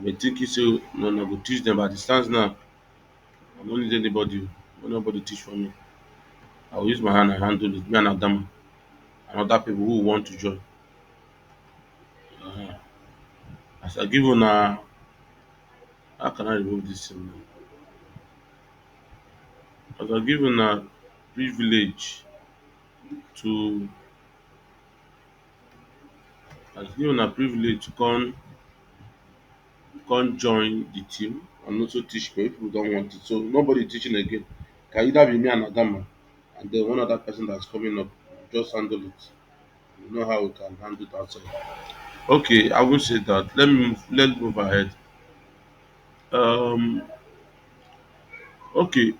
I been thinking say no, no go teach them, but at the stands now, I don't need anybody. Nobody teach for me. I will use my hand and handle it. Me and Adama and other people who want to join. Uh, as I give una, how can I remove this thing now? As I give una privilege to, as give una privilege to come join the team and also teach me if people don't want it. So nobody teaching again. Can either be me and Adama and then one other person that's coming up. Just handle it. We know how we can handle it outside. Okay, I will say that. Let's move ahead. Um okay.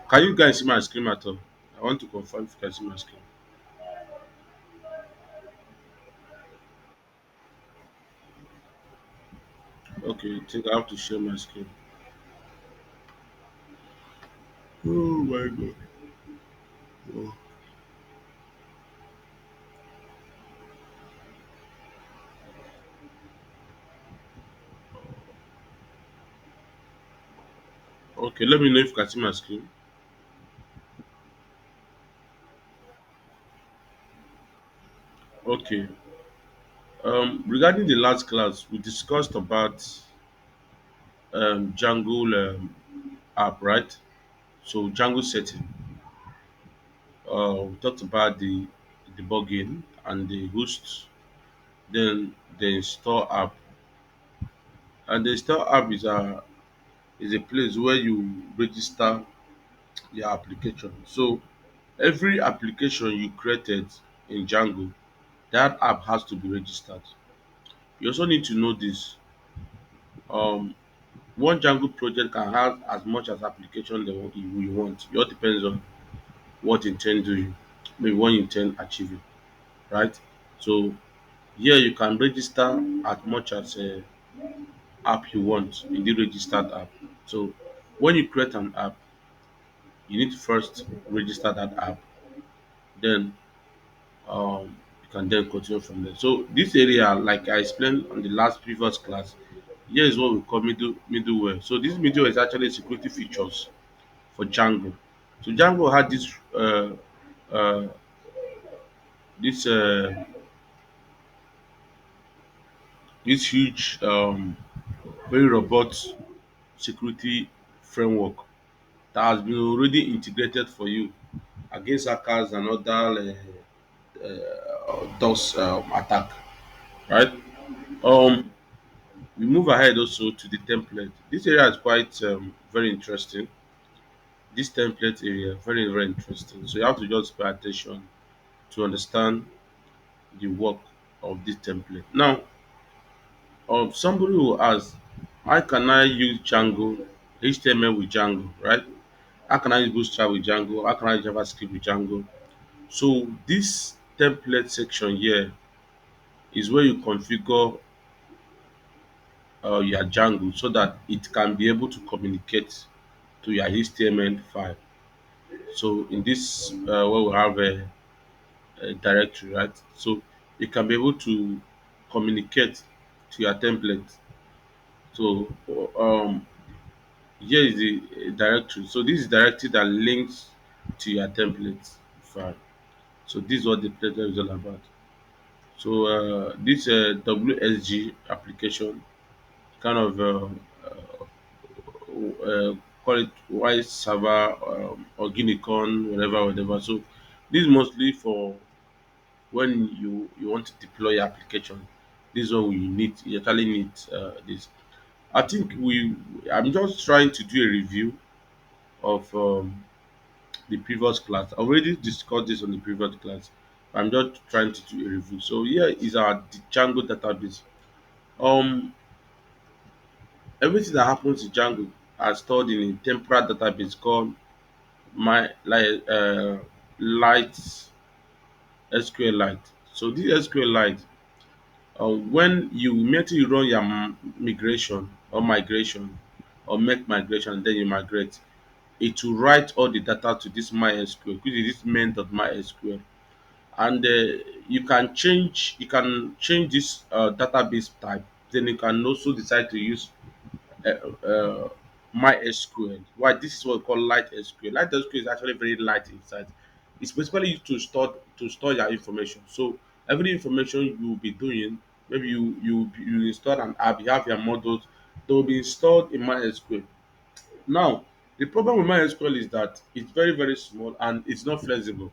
Can you guys see my screen at all? I want to confirm if you can see my screen. Okay, I think I have to share my screen. Oh my god. Oh. Okay, let me know if you can see my screen. Okay. Regarding the last class, we discussed about Django app, right? So Django setting. We talked about the debugging and the host, then the install app. And the install app is a place where you register your application. So every application you created in Django, that app has to be registered. You also need to know this. Um, one Django project can have as much as application you want. It all depends on what you intend doing, maybe what you intend achieving, right? So here you can register as much as app you want in the registered app. So when you create an app, you need to first register that app. Then you can then continue from there. So this area, like I explained on the last previous class, here is what we call middleware. So this middleware is actually security features for Django. So Django had uh, this this huge very robust security framework that has been already integrated for you against hackers and other DOS attack, right? Um, we move ahead also to the template. This area is quite very interesting. This template area very interesting. So you have to just pay attention to understand the work of this template. Now, somebody will ask, how can I use Django, HTML with Django, right? How can I use Bootstrap with Django? How can I use JavaScript with Django? So this template section here is where you configure your Django so that it can be able to communicate to your HTML file. So in this, where we have a directory, right? So you can be able to communicate to your template. So here is the directory. So this is directory that links to your template file. So this is what the template is all about. So this WSG application kind of call it white server or guinea corn, whatever. So this is mostly for when you want to deploy your application. This is what we need. You actually need this. I think we. I'm just trying to do a review of the previous class. I already discussed this on the previous class. I'm just trying to do a review. So here is our Django database. Um, Everything that happens in Django are stored in a temporal database called my like light SQLite. So this SQLite, when you immediately run your migration or make migration, then you migrate, it will write all the data to this MySQL, which is this main.mysql, and you can change this database type. Then you can also decide to use uh, MySQL. Why this is what we call light SQL. Light SQL is actually very light inside. It's basically used to store your information. So every information you will be doing, maybe you install an app, you have your models, they will be installed in MySQL. Now, the problem with MySQL is that it's very small and it's not flexible.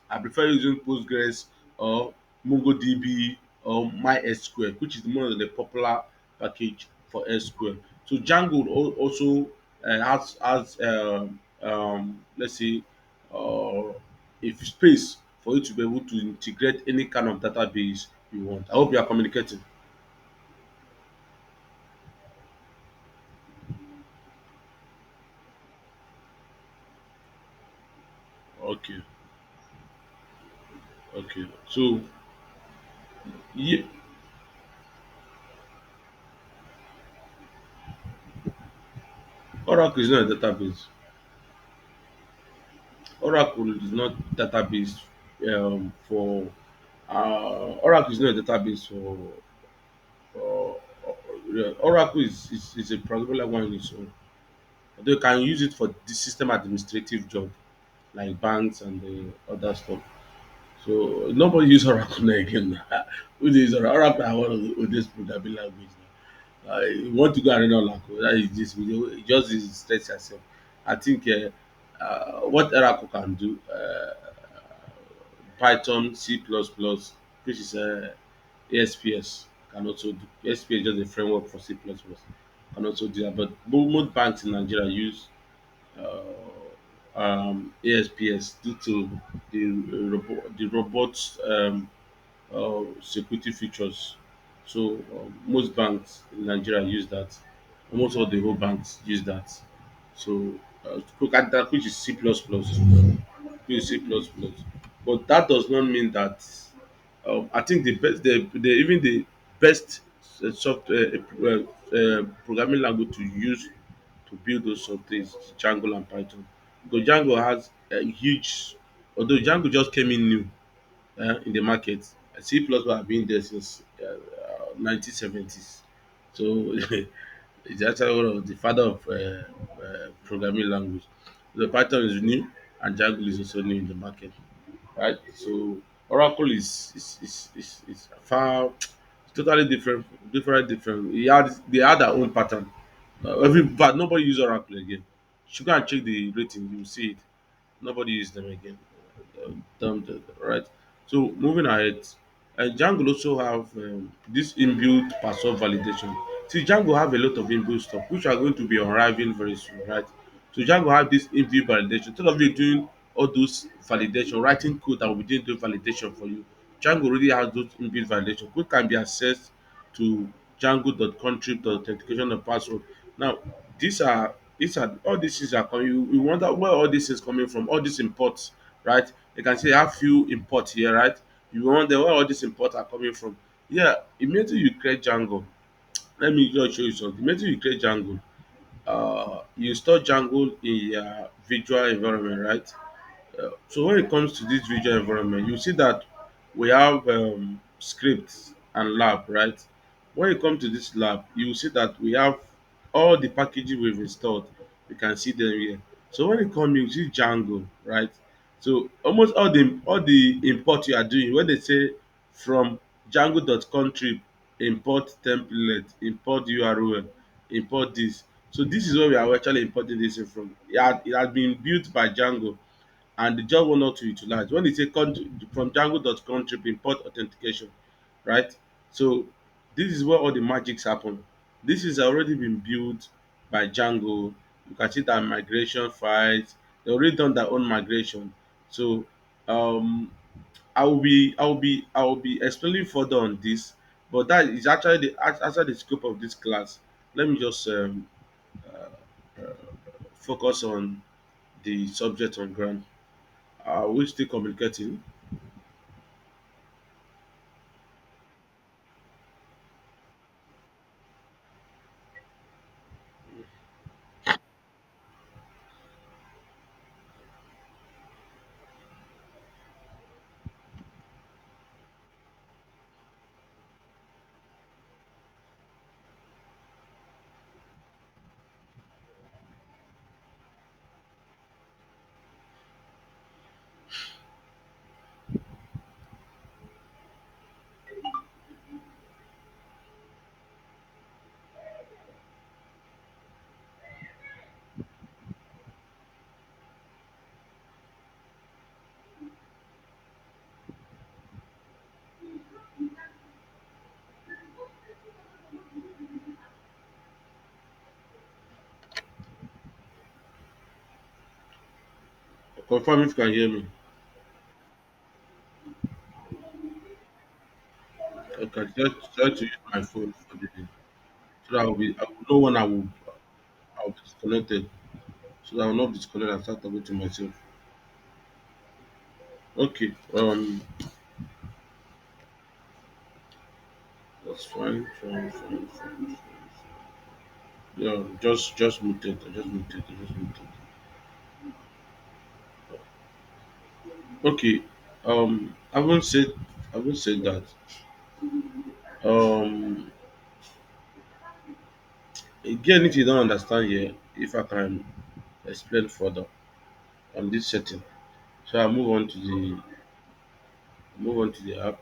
I prefer using Postgres or MongoDB or MySQL, which is one of the popular package for SQL. So Django also has let's say uh, if space for you to be able to integrate any kind of database you want. I hope you are communicating. Okay, okay. So yeah, Oracle is not a database. Oracle is not database for Oracle is not a database for Oracle is a particular one in its own. They can use it for the system administrative job like banks and the other stuff. So nobody use Oracle now again. Who dey use Oracle? Oracle are one of the oldest programming language now. You want to go and learn Oracle, that is this video. Just stress yourself. I think what Oracle can do, Python, C++, which is ASPS can also do. ASPS is just a framework for C++. Can also do that. But most banks in Nigeria use ASPS due to the robot security features. So most banks in Nigeria use that. Almost all the whole banks use that. So look at that, which is C++, which is C++. But that does not mean that I think the even the best software programming language to use to build those software is Django and Python. Because Django has a huge, although Django just came in new in the market. C plus plus have been there since 1970s. So it's actually one of the father of programming language. The Python is new and Django is also new in the market, right? So Oracle is far totally different. They had their own pattern. But nobody use Oracle again. You should go and check the rating, you will see it. Nobody use them again. Right. So moving ahead, Django also have this inbuilt password validation. See, Django have a lot of inbuilt stuff which are going to be unraveling very soon, right? So Django have this inbuilt validation. Instead of you doing all those validation, writing code that will be doing the validation for you, Django already has those inbuilt validation which can be accessed to django.contrib.authentication.password. Now, these are all these things are coming. You wonder where all these things coming from, all these imports, right? You can see I have few imports here, right? You wonder where all these imports are coming from. Yeah, immediately you create Django. Let me just show you something. Immediately you create Django, you install Django in your visual environment, right? So when it comes to this visual environment, you see that we have scripts and lab, right? When you come to this lab, you see that we have all the packages we've installed. You can see them here. So when you come, you see Django, right? So almost all the import you are doing, when they say from Django.contrib, import template, import URL, import this. So this is where we are actually importing this in from. It has been built by Django and the job one not to utilize. When they say from Django.contrib import authentication, right? So this is where all the magics happen. This is already been built by Django. You can see that migration files. They already done their own migration. So um I will be explaining further on this, but that is actually the scope of this class. Let me just focus on the subject on ground. We still communicating. Confirm if you can hear me. Okay, just try to use my phone for the so that I will know when I will be disconnected. So that I will not disconnect and start talking to myself. Okay, that's fine, fine. Yeah, just muted. I just muted. Okay, I won't say that. Um, again, if you don't understand here, if I can explain further on this setting, so I move on to the app.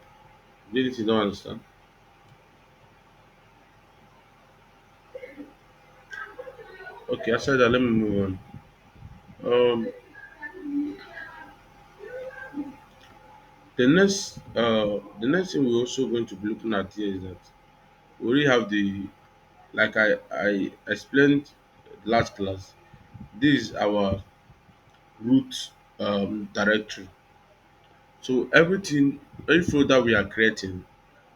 Again, if you don't understand, okay, I said that. Let me move on. Um, the next thing we're also going to be looking at here is that we already have the like I explained last class. This is our root directory. So every folder we are creating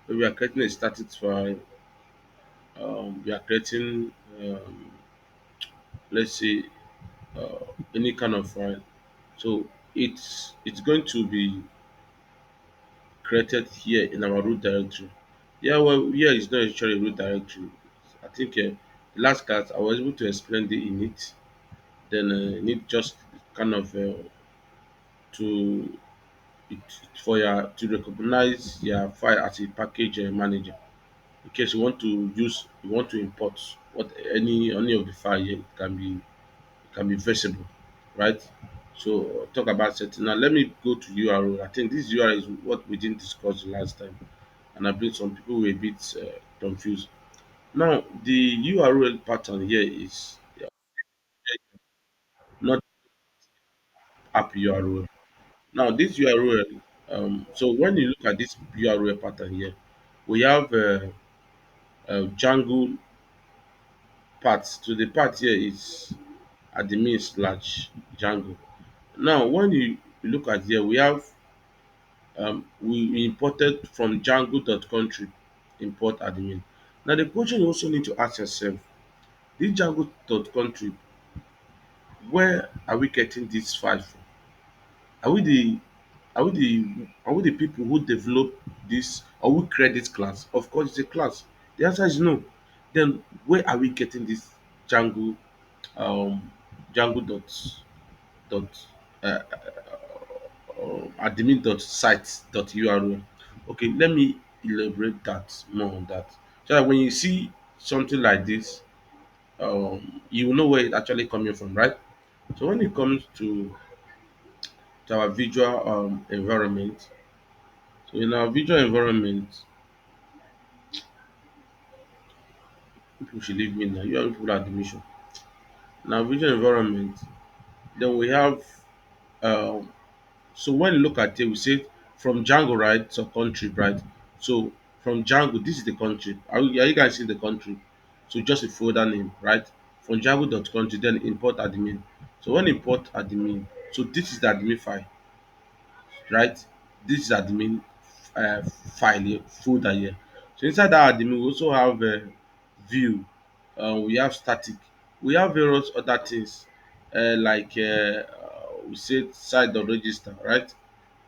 a static file, we are creating let's say uh, any kind of file. So it's going to be created here in our root directory. Yeah, well, here is not actually a root directory. I think last class I was able to explain the init. Then init just kind of to it for your to recognize your file as a package manager. In case you want to import what any of the file here can be visible, right? So talk about setting. Now let me go to URL. I think this URL is what we didn't discuss the last time, and I believe some people were a bit confused. Now the URL pattern here is not app URL. Now this URL, so when you look at this URL pattern here, we have Django part. So the part here is admin slash Django. Now when you look at here, we have we imported from Django.country import admin. Now the question you also need to ask yourself, this Django.country, where are we getting this file from? Are we the are we the people who develop this or who create this class? Of course it's a class. The answer is no. Then where are we getting this Django Django dot uh, admin dot site dot URL? Okay, let me elaborate that more on that. So that when you see something like this, you will know where it's actually coming from, right? So when it comes to our visual environment, so in our visual environment, people should leave me now. You have people admission. Now visual environment, then we have um so when you look at it, we say from Django, right? So country, right? So from Django, this is the country. Are you guys seeing the country? So just a folder name, right? From Django.country, then import admin. So when import admin, so this is the admin file, right? This is admin uh, file here, folder here. So inside that admin, we also have view, we have static, we have various other things like we said site dot register, right?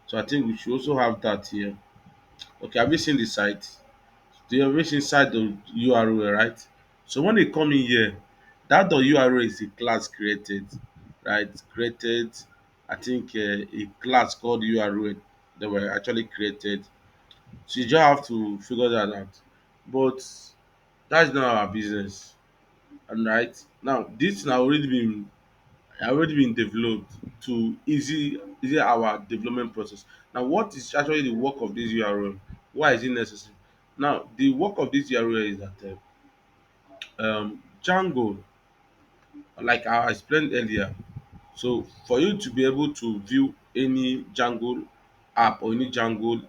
So I think we should also have that here. Okay, have you seen the site? The always inside the URL, right? So when they come in here, that the URL is a class created, right? Created, I think a class called URL that were actually created. So you just have to figure that out. But that's not our business. And right now, this now already been developed to easy our development process. Now, what is actually the work of this URL? Why is it necessary? Now, the work of this URL is that Django, like I explained earlier, so for you to be able to view any Django app or any Django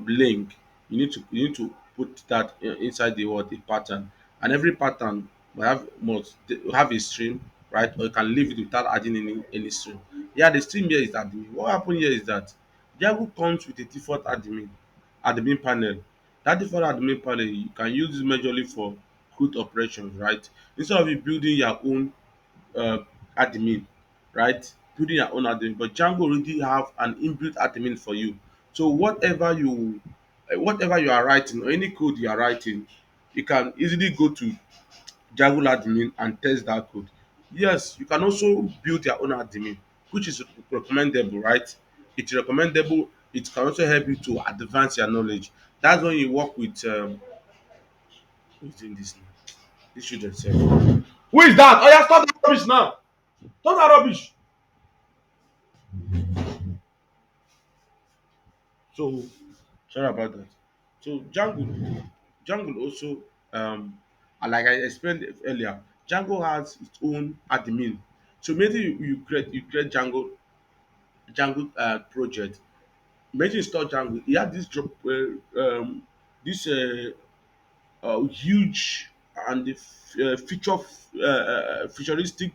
link, you need to put that inside the what a pattern, and every pattern must have a stream. right? Or you can leave it without adding any string. Yeah, the string here is admin. What happened here is that Django comes with a default admin panel. That default admin panel, you can use this majorly for CRUD operations, right? Instead of you building your own uh, admin, right? Building your own admin, but Django already have an inbuilt admin for you. So whatever you are writing or any code you are writing, you can easily go to Django admin and test that code. Yes, you can also build your own admin, which is recommendable, right? It's recommendable. It can also help you to advance your knowledge. That's when you work with who's doing this now? This children sef. Who is that? Oh yeah, stop that rubbish now. Stop that rubbish. So sorry about that. So Django also like I explained earlier, Django has its own admin. So maybe you create Django project. Imagine you install Django. You have this drop this huge and futuristic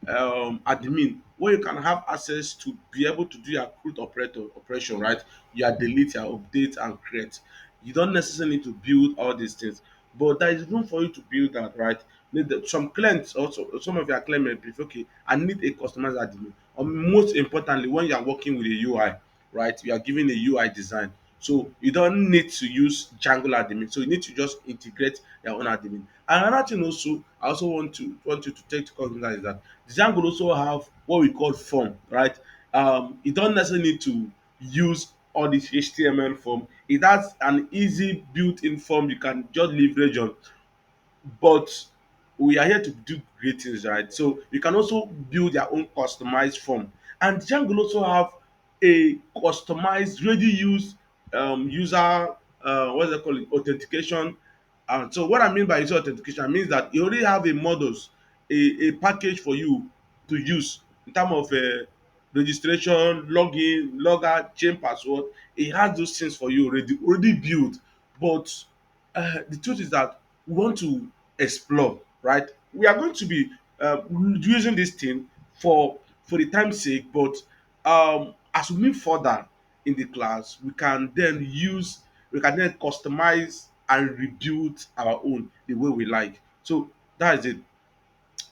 admin where you can have access to be able to do your CRUD operation, right? You delete, your update and create. You don't necessarily need to build all these things, but there is room for you to build that, right? Some clients also, some of your clients may prefer, okay, I need a customized admin. Or most importantly, when you are working with a UI, right? You are giving a UI design, so you don't need to use Django admin. So you need to just integrate your own admin. And another thing also, I also want you to take to cognizance is that Django also have what we call form, right? You don't necessarily need to use all this HTML form. It has an easy built-in form you can just leverage on, but we are here to do great things, right? So you can also build your own customized form. And Django also have a customized, ready use user what's it called, authentication. And so what I mean by user authentication means that you already have a models, a package for you to use in terms of registration, login, logout, change password. It has those things for you already built. But the truth is that we want to explore, right? We are going to be using this thing for the time's sake, but as we move further in the class, we can then customize and rebuild our own the way we like. So that is it.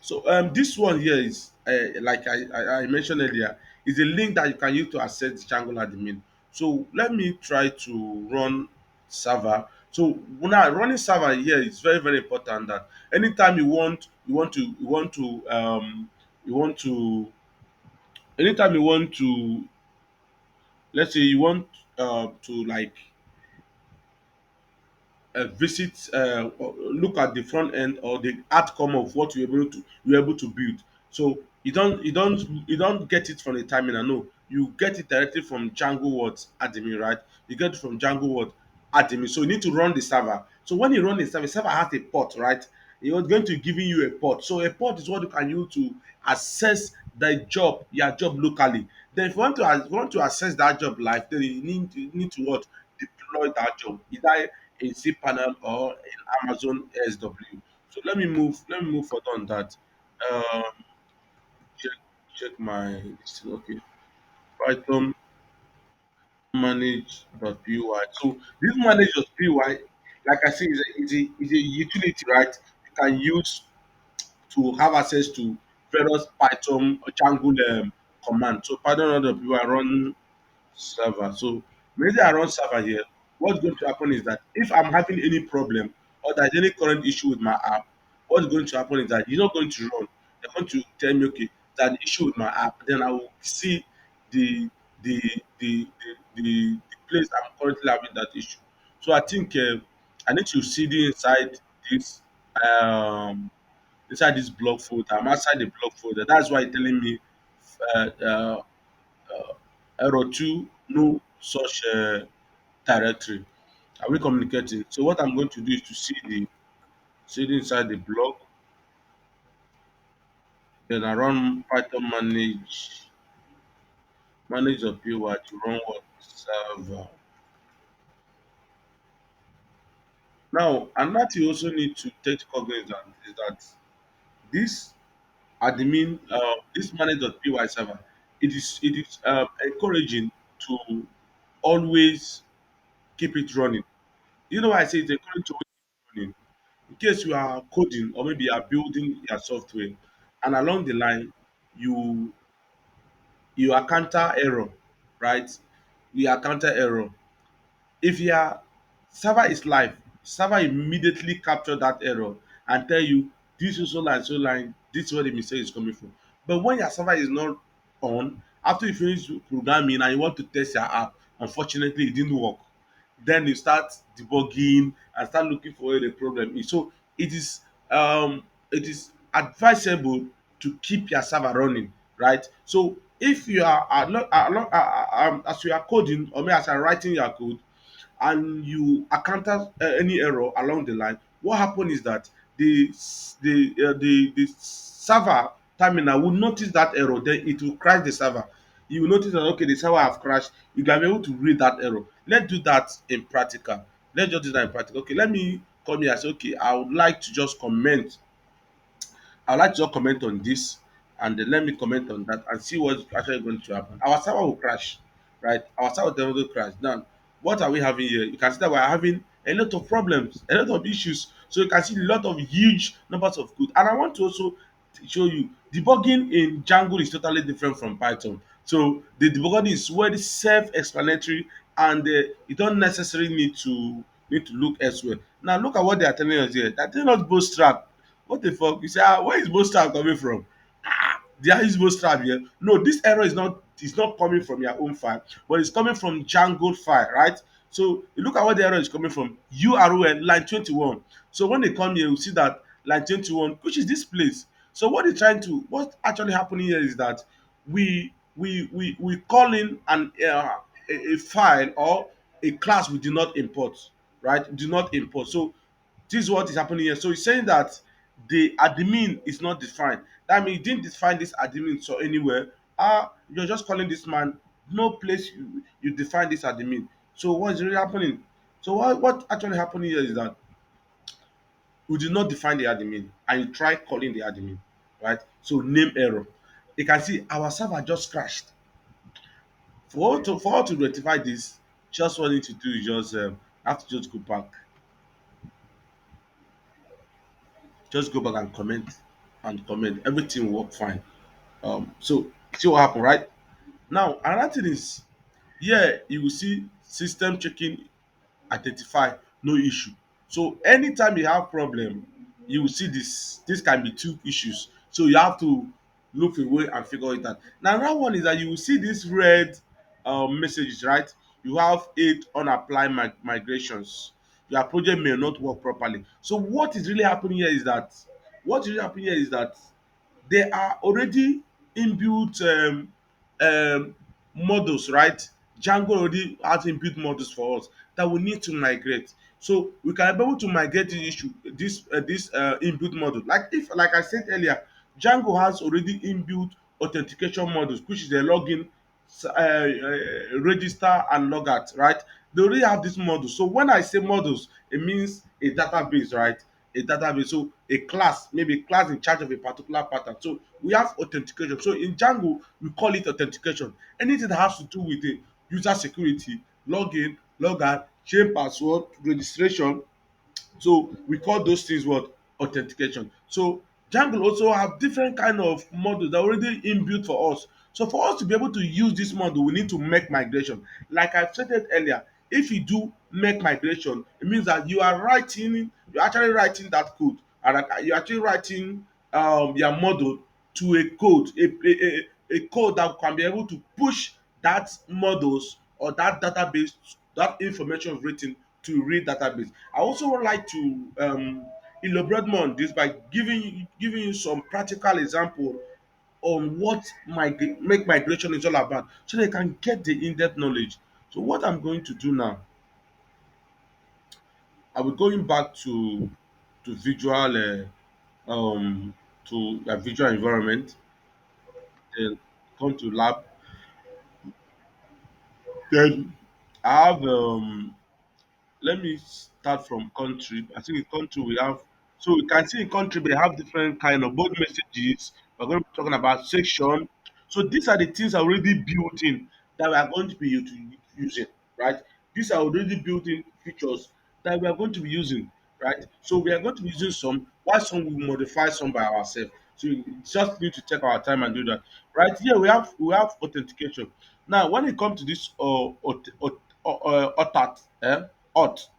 So this one here is like I mentioned earlier, is a link that you can use to access the Django admin. So let me try to run server. So when I running server here is very very important that anytime you want to anytime you want to, let's say you want to like visit or look at the front end or the outcome of what you're able to build. So you don't get it from the terminal. No, you get it directly from Django what admin, right? You get it from Django what admin. So you need to run the server. So when you run the server has a port, right? You're going to giving you a port. So a port is what you can use to access your job locally. Then if you want to access that job live, then you need to what, deploy that job either in cPanel or in Amazon SW. So let me move further on that. Um, check check my this thing. Okay, Python manage.py. So this manage.py, like I said, is a utility, right? You can use to have access to various Python or Django commands. So Python.py run server. So maybe I run server here. What's going to happen is that if I'm having any problem or there's any current issue with my app, what's going to happen is that you're not going to run. They're going to tell me, okay, there's an issue with my app. Then I will see the the the place I'm currently having that issue. So I think I need to see this um this blog folder. I'm outside the blog folder. That's why it's telling me uh, uh, error 2, no such directory. Are we communicating? So what I'm going to do is to see it inside the blog, then I run Python manage.py to run what server. Now, another thing you also need to take cognizance is that this admin, this manage.py server, it is encouraging to always keep it running. You know why I say it's encouraging to always keep it running? In case you are coding or maybe you are building your software, and along the line you you encounter error, right? You encounter error. If your server is live, server immediately capture that error and tell you this is so line, this is where the mistake is coming from. But when your server is not on, after you finish programming and you want to test your app, unfortunately it didn't work. Then you start debugging and start looking for where the problem is. So um it is advisable to keep your server running, right? So if you as you are coding or maybe as you are writing your code and you encounter any error along the line, what happen is that the server terminal will notice that error, then it will crash the server. You will notice that okay, the server have crashed. You can be able to read that error. Let's do that in practical. Let's just do that in practical. Okay, let me come here and say okay, I would like to just comment, I'd like to just comment on this, and then let me comment on that and see what's actually going to happen. Our server will crash, right? Our server will definitely crash. Now, what are we having here? You can see that we're having a lot of problems, a lot of issues. So you can see a lot of huge numbers of code. And I want to also show you debugging in Django is totally different from Python. So the debugging is very self-explanatory, and you don't necessarily need to look elsewhere. Now look at what they are telling us here. They're telling us bootstrap. What the fuck? You say, where is bootstrap coming from? There is bootstrap here. No, this error is not coming from your own file, but it's coming from Django file, right? So you look at where the error is coming from. URL line 21. So when they come here, you see that line 21, which is this place. So what actually happening here is that we call in a file or a class we do not import, right? Do not import. So this is what is happening here. So it's saying that the admin is not defined. That means you didn't define this admin so anywhere. You're just calling this man. No place you define this admin. So what is really happening? So what actually happening here is that we did not define the admin and you try calling the admin, right? So name error. You can see our server just crashed. For us to rectify this, just what you need to do is just have to just go back, and comment. Everything will work fine. So see what happened, right? Now another thing is here you will see system checking identify no issue. So anytime you have problem, you will see this can be two issues. So you have to look away and figure it out. Now another one is that you will see this red messages, right? You have 8 unapplied migrations. Your project may not work properly. So what is really happening here is that there are already inbuilt models, right? Django already has inbuilt models for us that we need to migrate. So we can be able to migrate this inbuilt model. Like I said earlier, Django has already inbuilt authentication models, which is the login, register and logout, right? They already have this model. So when I say models, it means a database, right? A database. So a class, maybe a class in charge of a particular pattern. So we have authentication. So in Django, we call it authentication. Anything that has to do with the user security, login, logout, change password, registration, so we call those things what? Authentication. So Django also have different kind of models that are already inbuilt for us. So for us to be able to use this model, we need to make migration. Like I stated earlier, if you do make migration, it means that you're actually writing that code, and you're actually writing your model to a code, a code that can be able to push that models or that database, that information written to read database. I also would like to elaborate more on this by giving you some practical example on what make migration is all about, so they can get the in-depth knowledge. So what I'm going to do now, I will going back to visual to a visual environment, then come to lab, then I have let me start from country. I think in country we have So you can see in country they have different kind of both messages. We're going to be talking about section. So these are the things already built in that we are going to be using, right? These are already built in features that we are going to be using, right? So we are going to be using some, while some we modify some by ourselves. So you just need to take our time and do that. Right here we have authentication. Now when it comes to this auth,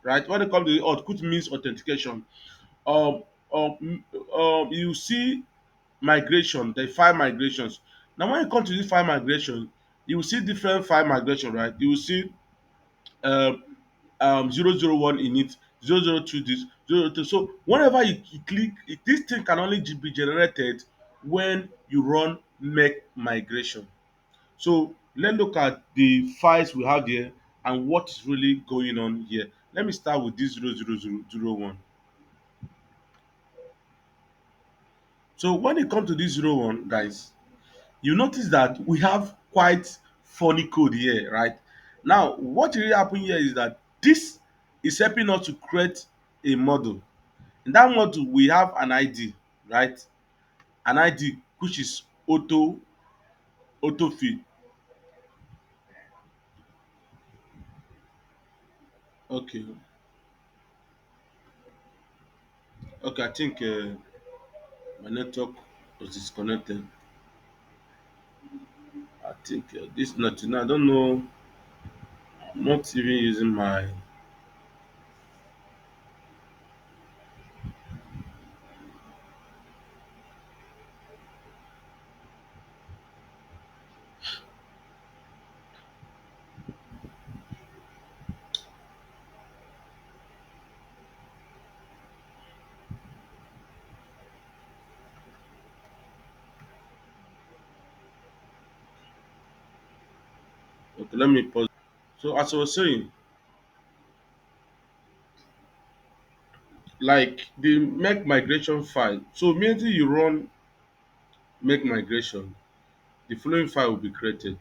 right? When it comes to the auth, which means authentication, um, you see migration, the file migrations. Now, when you come to this file migration, you will see different file migration, right? You will see um, 001 in it, 002 this, 002. So, whenever you click, this thing can only be generated when you run make migration. So, let's look at the files we have here and what is really going on here. Let me start with this 00001. So, when it comes to this 01, guys, you notice that we have quite funny code here, right? Now, what really happen here is that this is helping us to create a model. In that model, we have an ID, right? An ID which is autofill. Okay, okay. I think my network was disconnected. I think this not. I don't know. I'm not even using my. Okay, let me pause. So as I was saying, like the make migration file. So immediately you run make migration, the following file will be created.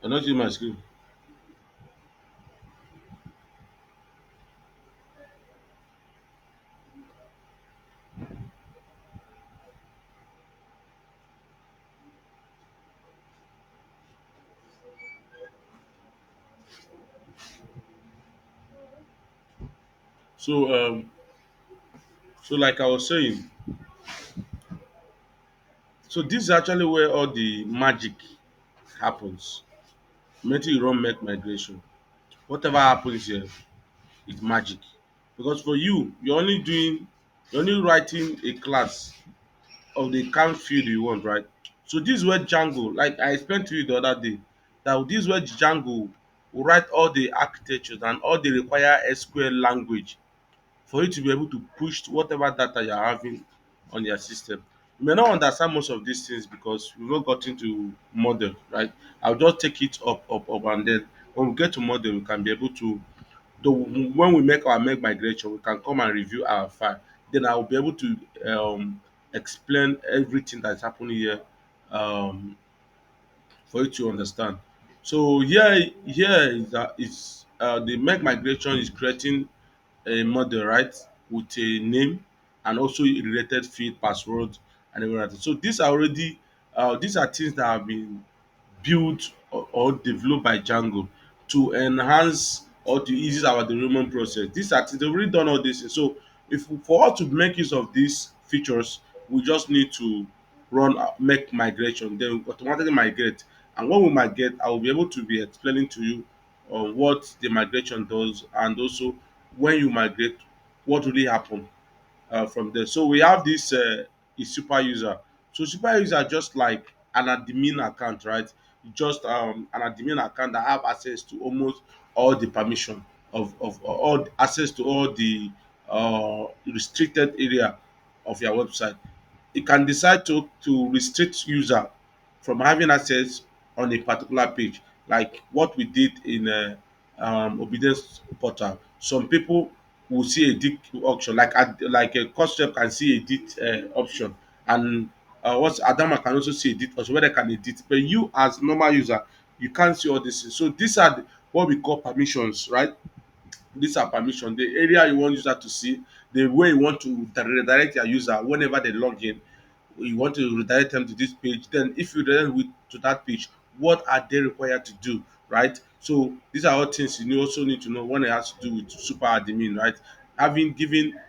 I'm not using my screen. So so like I was saying, so this is actually where all the magic happens. Immediately you run make migration. Whatever happens here is magic. Because for you, you're only writing a class of the kind field you want, right? So this is where Django, like I explained to you the other day, that this is where Django will write all the architectures and all the required SQL language for you to be able to push whatever data you're having on your system. You may not understand most of these things because we've not gotten to model, right? I'll just take it up, and then when we get to model, we can be able to, though when we make our make migration, we can come and review our file. Then I'll be able to explain everything that's happening here um, for you to understand. So here is that is the make migration is creating a model, right, with a name and also a related field, password, and everything. So these are things that have been built or developed by Django to enhance or to ease our development process. These are they've already done all this. So if for us to make use of these features, we just need to run make migration, then we automatically migrate. And when we migrate, I will be able to be explaining to you what the migration does, and also when you migrate, what really happen from there. So we have this is super user. So super user just like an admin account, right? Just an admin account that have access to almost all the permission of all access to all the restricted area of your website. You can decide to restrict user from having access on a particular page, like what we did in obedience portal. Some people will see edit option, like a customer can see edit option, and what Adama can also see edit option where they can edit. But you as normal user, you can't see all this. So these are what we call permissions, right? These are permission, the area you want user to see, the way you want to redirect your user whenever they log in. You want to redirect them to this page, then if you redirect with to that page, what are they required to do, right? So these are all things you also need to know when it has to do with super admin, right? Having given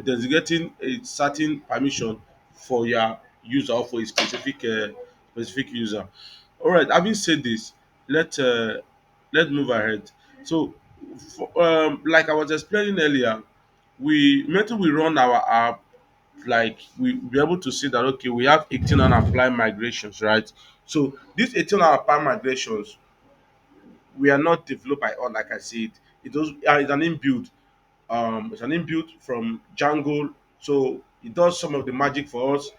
designating a certain permission for your user or for a specific user. All right, having said this, let uh, let's move ahead. So like I was explaining earlier, we mentally we run our app, like we be able to see that okay, we have 18 and apply migrations, right? So these 18 and apply migrations, we are not developed by all, like I said. It's an inbuilt, it's an inbuilt from Django. So it does some of the magic for us.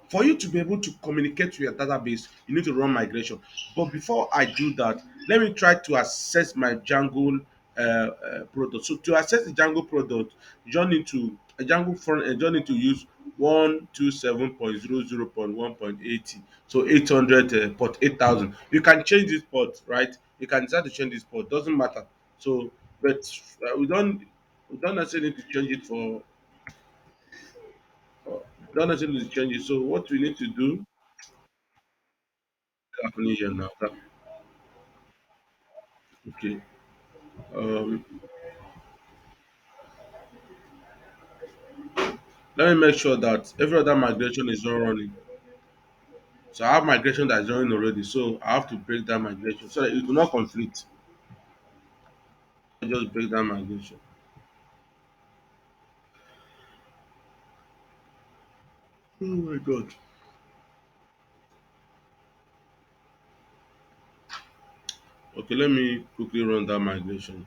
For you to be able to communicate to your database, you need to run migration. But before I do that, let me try to assess my Django product. So to assess the Django product, you just need to a Django front end, you just need to use 127.00.1.80. So 800 port 8000. You can change this port, right? You can decide to change this port. Doesn't matter. So, but we don't necessarily need to change it don't necessarily need to change it. So what we need to do happening here now. Okay. Um, Let me make sure that every other migration is not running. So I have migration that is running already. So I have to break that migration so that it will not conflict. I just break that migration. Oh my god. Okay, let me quickly run that migration.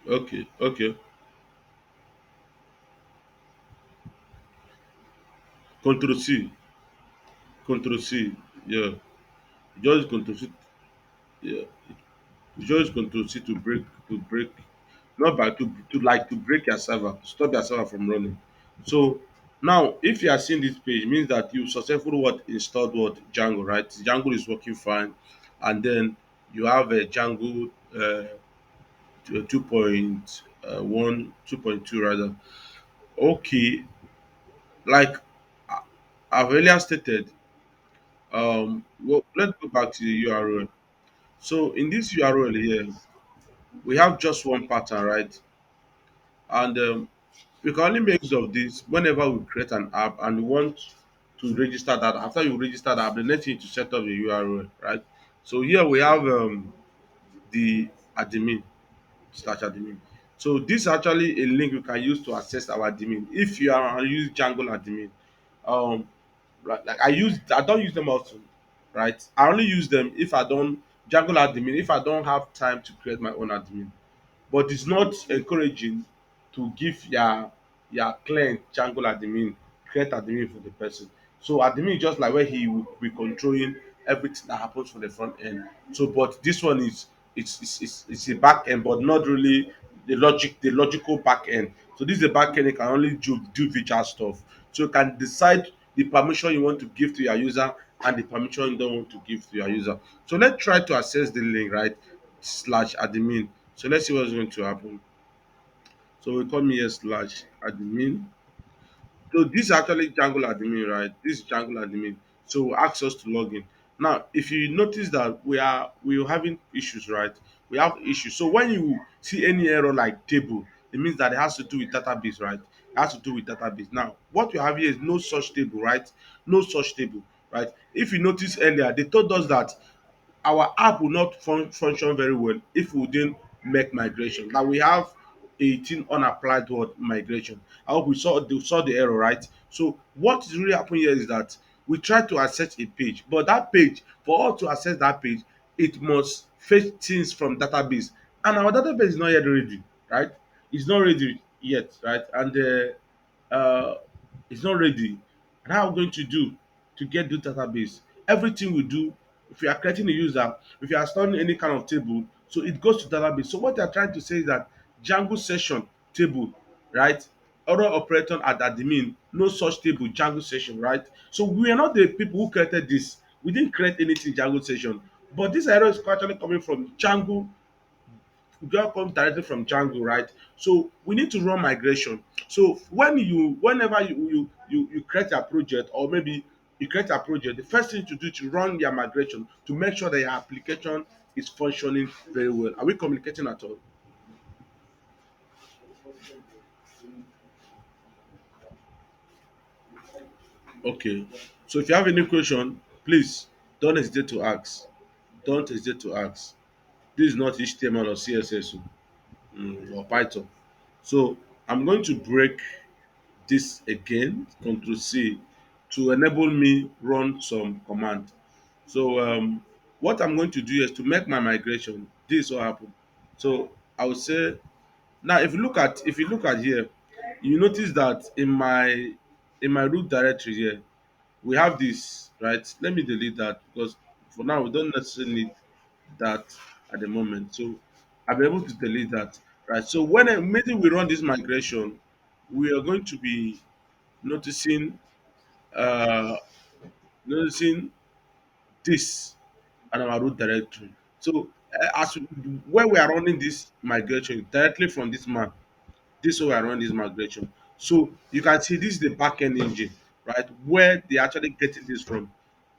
Okay, okay. Control C. Control C. Yeah. Just control C. Yeah. Just control C to break, not by to like to break your server, to stop your server from running. So now if you are seeing this page, it means that you successfully what installed what Django, right? Django is working fine, and then you have a Django 2.1, 2.2 rather. Okay, like I- I've earlier stated, well, let's go back to the URL. So in this URL here, we have just one pattern, right? And we can only make use of this whenever we create an app and we want to register that. After you register the app, the next thing is to set up the URL, right? So here we have the admin slash admin. So this is actually a link you can use to access our admin. If you are use Django admin, um, like I don't use them often, right? I only use them if I don't Django admin if I don't have time to create my own admin, but it's not encouraging to give your client Django admin, create admin for the person. So admin is just like where he will be controlling everything that happens for the front end. So but this one is it's a back end, but not really the logical back end. So this is a back end, you can only do feature stuff. So you can decide the permission you want to give to your user and the permission you don't want to give to your user. So let's try to access the link, right? Slash admin. So let's see what's going to happen. So we come here slash admin. So this is actually Django admin, right? This is Django admin. So ask us to log in. Now, if you notice that we're having issues, right? We have issues. So when you see any error like table, it means that it has to do with database, right? It has to do with database. Now, what we have here is no such table, right? No such table, right? If you notice earlier, they told us that our app will not function very well if we didn't make migration. Now we have 18 unapplied word migration. I hope we saw the error, right? So what is really happening here is that we try to access a page, but that page, for us to access that page, it must fetch things from database, and our database is not yet ready, right? It's not ready yet, right? And it's not ready. And how are we going to do to get the database? Everything we do, if you are creating a user, if you are storing any kind of table, so it goes to database. So what they are trying to say is that Django session table, right? Other operator at admin, no such table, Django session, right? So we are not the people who created this. We didn't create anything Django session. But this error is actually coming from Django. Django comes directly from Django, right? So we need to run migration. So whenever you create a project, or maybe you create a project, the first thing to do to run your migration to make sure that your application is functioning very well. Are we communicating at all? Okay. So if you have any question, please don't hesitate to ask. Don't hesitate to ask. This is not HTML or CSS or Python. So I'm going to break this again, Ctrl C, to enable me run some command. So what I'm going to do is to make my migration. This is what happened. So I would say now if you look at here, you notice that in my root directory here, we have this, right? Let me delete that because for now we don't necessarily need that at the moment. So I'll be able to delete that, right? So when immediately we run this migration, we are going to be noticing uh, noticing this and our root directory. So when we are running this migration directly from this map, this is where I run this migration. So you can see this is the backend engine, right? Where they actually getting this from,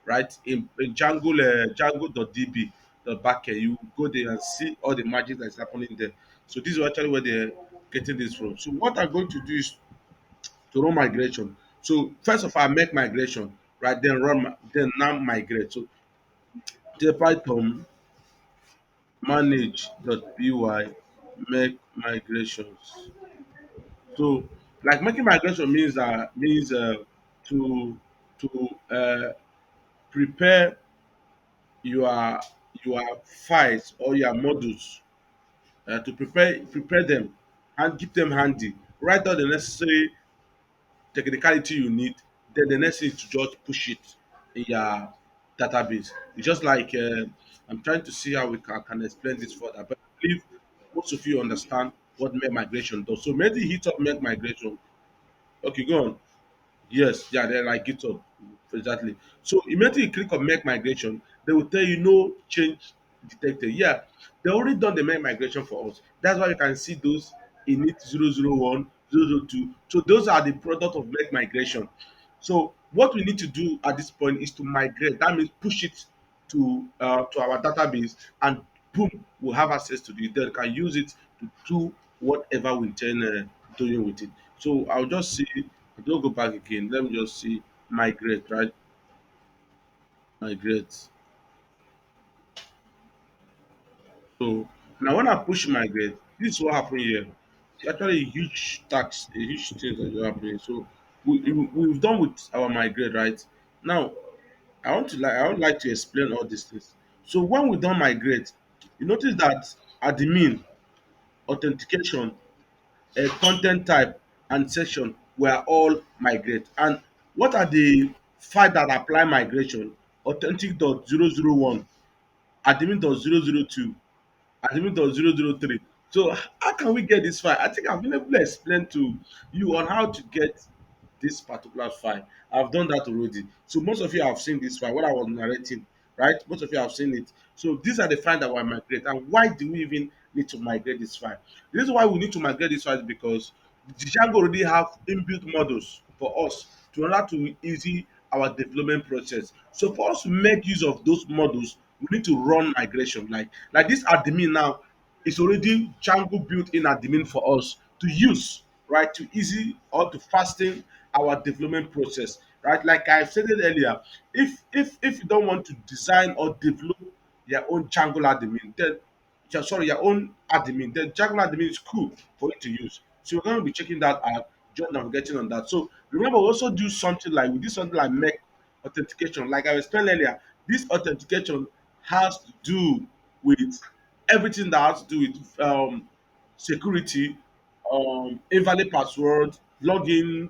right? In Django.db, the backend, you go there and see all the magic that's happening there. So this is actually where they're getting this from. So what I'm going to do is to run migration. So first of all, I make migration, right? Then then now migrate. So the Python manage.py make migrations. So like making migration means to prepare your files or your modules, to prepare them and keep them handy. Write all the necessary technicality you need, then the next thing is to just push it in your database. It's just like I'm trying to see how we can explain this further, but I believe most of you understand what make migration does. So maybe hit up make migration. Okay, go on. Yes, yeah, they're like GitHub. Exactly. So immediately you click on make migration, they will tell you no change detected. Yeah, they already done the make migration for us. That's why you can see those init 001, 002. So those are the product of make migration. So what we need to do at this point is to migrate. That means push it to our database, and boom, we'll have access to it. Then we can use it to do whatever we intend doing with it. So I'll just see. Don't go back again. Let me just see migrate, right? Migrate. So now when I push migrate, this is what happened here. It's actually a huge tax, a huge thing that is happening. So we've done with our migrate, right? Now I would like to explain all these things. So when we don't migrate, you notice that admin, authentication, content type, and section were all migrate. And what are the file that apply migration? Authentic.001, admin.002, admin.003. So how can we get this file? I think I've been able to explain to you on how to get this particular file. I've done that already. So most of you have seen this file, what I was narrating, right? Most of you have seen it. So these are the files that were migrate. And why do we even need to migrate this file? The reason why we need to migrate this file is because the Django already have inbuilt models for us to order to easy our development process. So for us to make use of those models, we need to run migration. Like this admin now is already Django built in admin for us to use, right? To easy or to fasten our development process, right? Like I stated earlier, if you don't want to design or develop your own Django admin, then sorry, your own admin, then Django admin is cool for you to use. So we're going to be checking that out, just navigating on that. So remember, we also do something like we do something like make authentication. Like I explained earlier, this authentication has to do with everything that has to do with security, invalid password, login,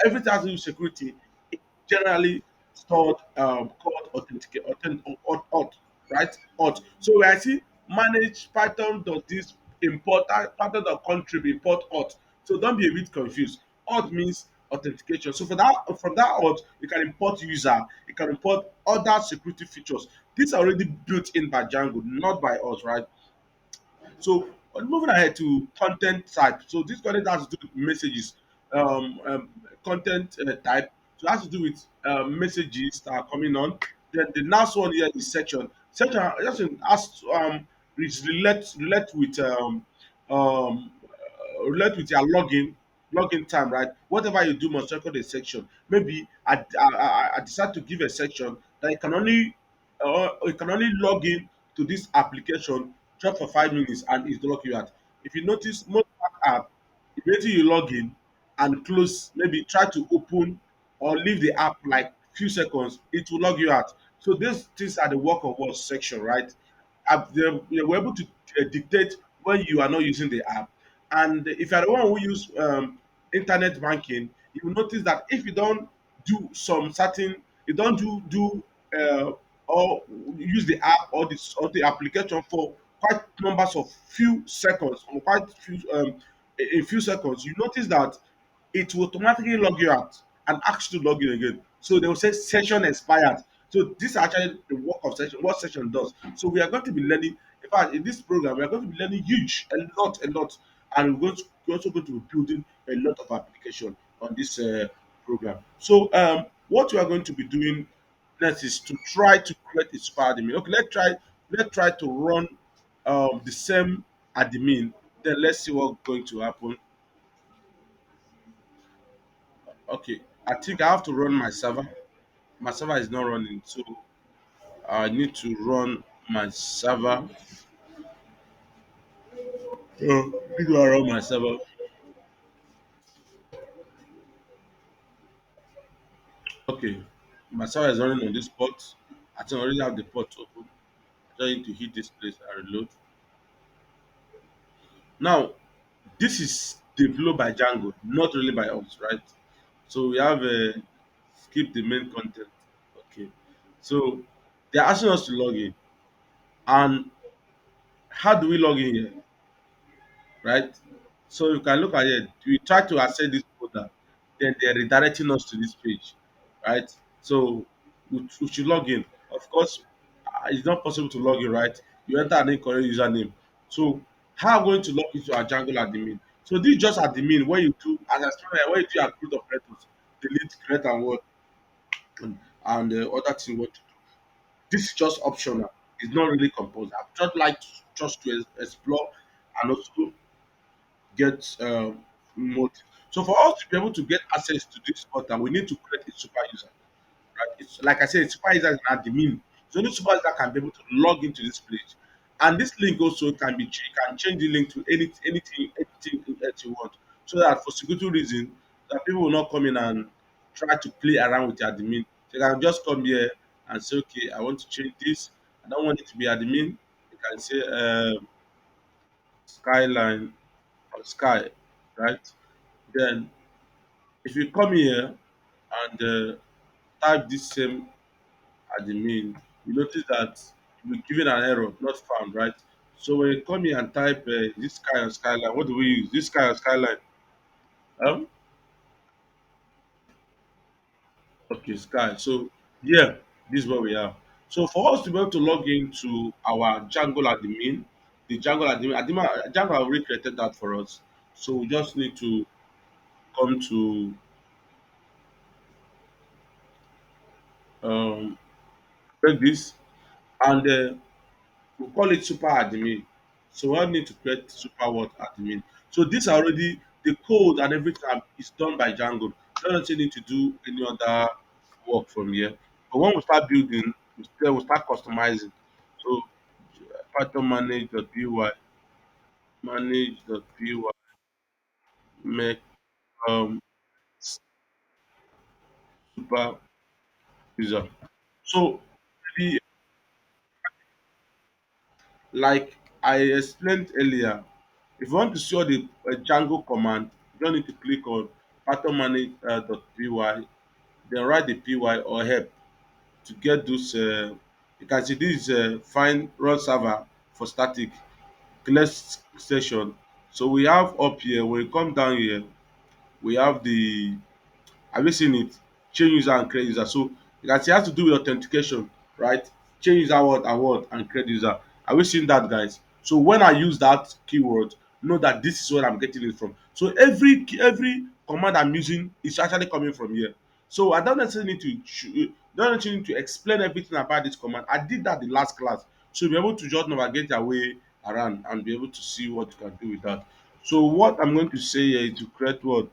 everything has to do with security. It generally stored called auth, right? Auth. So when I see manage Python does this import Python dot contrib import auth. So don't be a bit confused. Auth means authentication. So for that from that auth, you can import user, you can import other security features. These are already built in by Django, not by us, right? So moving ahead to content type. So this content has to do with messages, content type. So it has to do with messages that are coming on. Then the last one here is section. Section has to, is relate with relate with your login time, right? Whatever you do must record a section. Maybe I decide to give a section that you can only log in to this application just for 5 minutes and it's lock you out. If you notice, most app, immediately you log in and close, maybe try to open or leave the app like few seconds, it will log you out. So these things are the work of what section, right? They were able to dictate when you are not using the app. And if you are the one who use internet banking, you will notice that if you don't do some certain, you don't do or use the app or the application for quite numbers of few seconds or quite few a few seconds, you notice that it will automatically log you out and ask you to log in again. So they will say session expired. So this is actually the work of session, what session does. So we are going to be learning, in fact, in this program, we are going to be learning huge, a lot. And we're also going to be building a lot of application on this program. So what we are going to be doing next is to try to create a super admin. Okay, let's try to run the same admin. Then let's see what's going to happen. Okay, I think I have to run my server. My server is not running, so I need to run my server. This will run my server. Okay, my server is running on this port. I think I already have the port open. I just need to hit this place and reload. Now, this is developed by Django, not really by us, right? So we have skip the main content. Okay, so they're asking us to log in, and how do we log in here? Right? So you can look at it. We try to access this folder, then they're redirecting us to this page, right? So we should log in. Of course, it's not possible to log in, right? You enter an incorrect username. So how am I going to log into our Django admin? So this is just admin where you do, as I explained, where you do your group operators, delete, create, and what, and other things what to do. This is just optional. It's not really compulsory. I just like to, just to explore and also get motive. So for us to be able to get access to this portal, we need to create a super user. Right? It's like I said, super user is an admin. So only super user can be able to log into this page. And this link also can be you can change the link to anything that you want. So that for security reason, that people will not come in and try to play around with the admin. They can just come here and say, okay, I want to change this. I don't want it to be admin. You can say skyline or sky, right? Then if you come here and type this same admin, you notice that you'll be given an error, not found, right? So when you come here and type this sky and skyline, what do we use? This sky and skyline. Um, okay, sky. So yeah, this is what we have. So for us to be able to log into our Django admin, the Django have already created that for us. So we just need to come to create this and we call it super admin. So we need to create super what admin. So this already the code and everything is done by Django. You don't actually need to do any other work from here. But when we start building, we start customizing. So Python manage.py, manage.py, make super user. So the like I explained earlier, if you want to see all the Django command, you don't need to click on pattern manage .py, then write the py or help to get those. You can see this is find run server for static clear session. So we have up here when you come down here, we have the have you seen it? Change user and create user. So you can see it has to do with authentication, right? change that word and word and create user. Are we seeing that, guys? So when I use that keyword, know that this is where I'm getting it from. So every command I'm using is actually coming from here. So I don't necessarily need to don't necessarily need to explain everything about this command. I did that the last class. So you'll be able to just navigate your way around and be able to see what you can do with that. So what I'm going to say here is to create what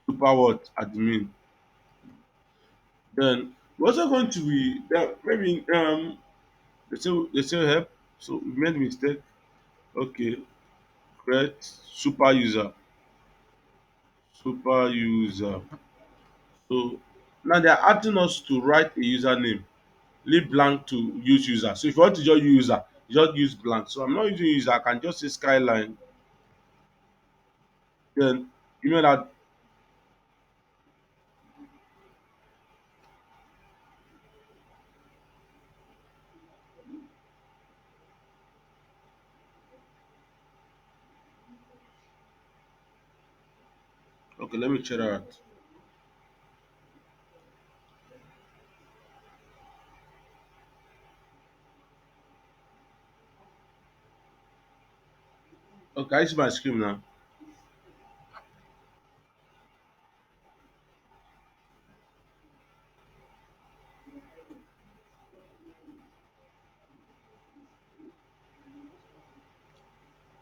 super what admin. Then we're also going to be maybe they say help. So we made mistake. Okay, create super user. So now they are asking us to write a username, leave blank to use user. So if you want to just use user, you just use blank. So I'm not using user. I can just say skyline. Then email that. Okay, let me check that out. Okay, I see my screen now.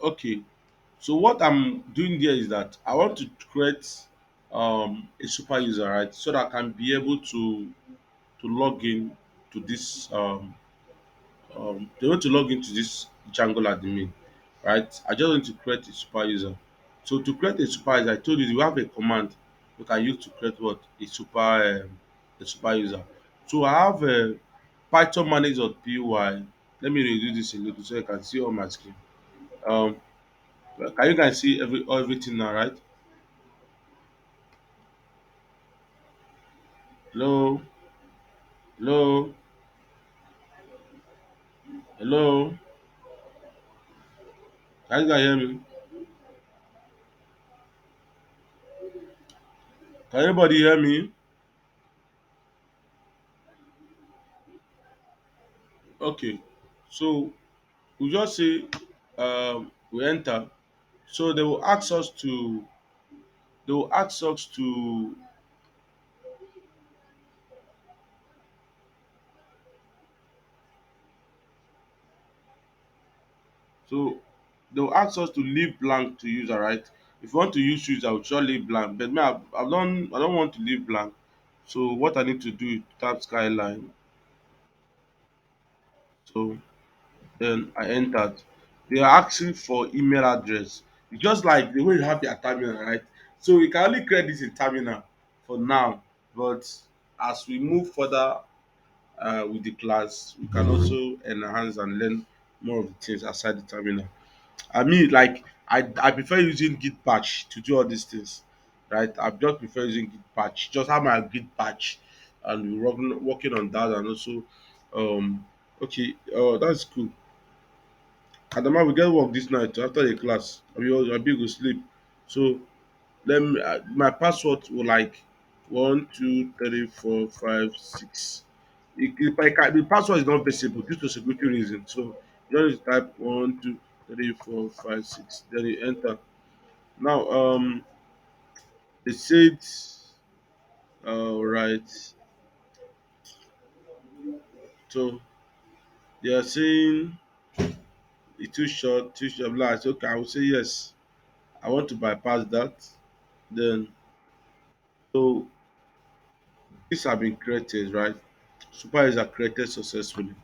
Okay, so what I'm doing there is that I want to create a super user, right? So that I can be able to log in to this they want to log into this Django admin, right? I just want to create a super user. So to create a super user, I told you you have a command you can use to create what a super user. So I have a Python manage.py. Let me redo this a little so you can see on my screen. Um, can you guys see everything now, right? Hello, hello, hello. Can you guys hear me? Can anybody hear me? Okay. So we just say we enter. So they will ask us to so they will ask us to leave blank to user, right? If you want to use user, I will just leave blank. But me, I don't want to leave blank. So what I need to do is tap skyline. So then I entered. They are asking for email address. It's just like the way you have your terminal, right? So we can only create this in terminal for now. But as we move further with the class, we can also enhance and learn more of the things outside the terminal. I mean, like I prefer using Git patch to do all these things, right? I just prefer using Git patch. Just have my Git patch, and we're working on that, and also, okay, that's cool. Adama, we get work this night after the class. I be go sleep. So let me. My password will like 1 2 3 4 5 6. The password is not visible due to security reasons. So you just type 1 2 3 4 5 6. Then you enter. Now they said right. So they are saying it's too short, too short. Like, okay, I will say yes. I want to bypass that. Then so these have been created, right? Super are created successfully.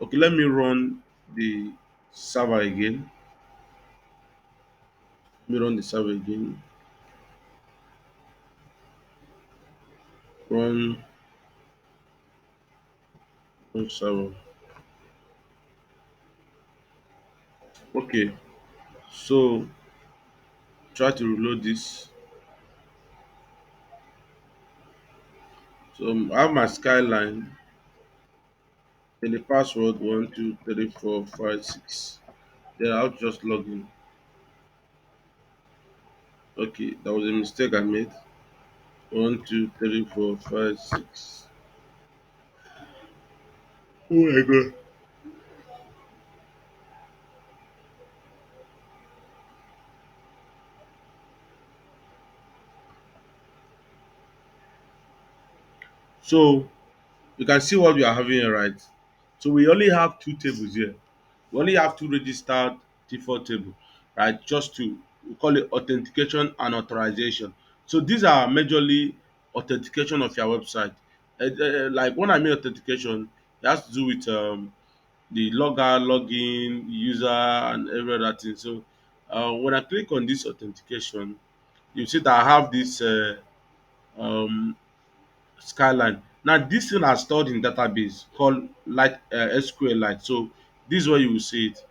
Okay, let me run the server again. Let me run the server again. Run, run server. Okay, so try to reload this. So I have my skyline. Then the password 1 2 3 4 5 6. Then I'll just log in. Okay, that was a mistake I made. 1 2 3 4 5 6. Oh my god. So you can see what we are having here, right? So we only have two tables here. We only have two registered default table, right? Just to we call it authentication and authorization. So these are majorly authentication of your website. Like when I mean authentication, it has to do with the logger, login, user, and every other thing. So when I click on this authentication, you see that I have this um, Skyline. Now this thing are stored in database called Light SQLite. So this is where you will see it.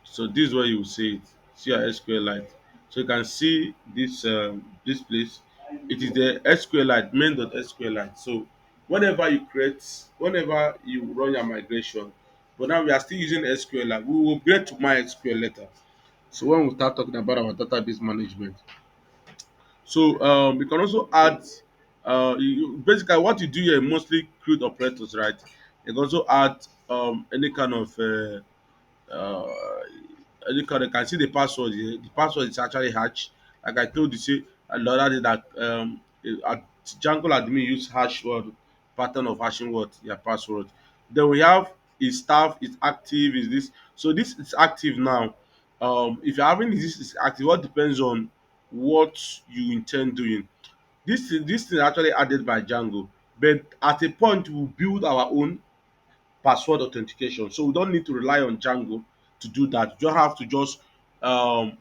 So this is where you will see it. See your SQLite. So you can see this place. It is the SQLite main.SQLite. So whenever you run your migration, but now we are still using SQLite. We will upgrade to MySQL later. So when we start talking about our database management, so you can also add basically what you do here mostly create operators, right? You can also add any kind of uh, any kind. You can see the password here. The password is actually hash. Like I told you, say the other day that at Django admin use hash word pattern of hashing what your password. Then we have is staff is active is this. So this is active now. If you're having this is active, what depends on what you intend doing. This thing actually added by Django, but at a point we will build our own password authentication. So we don't need to rely on Django to do that. You just have to just um,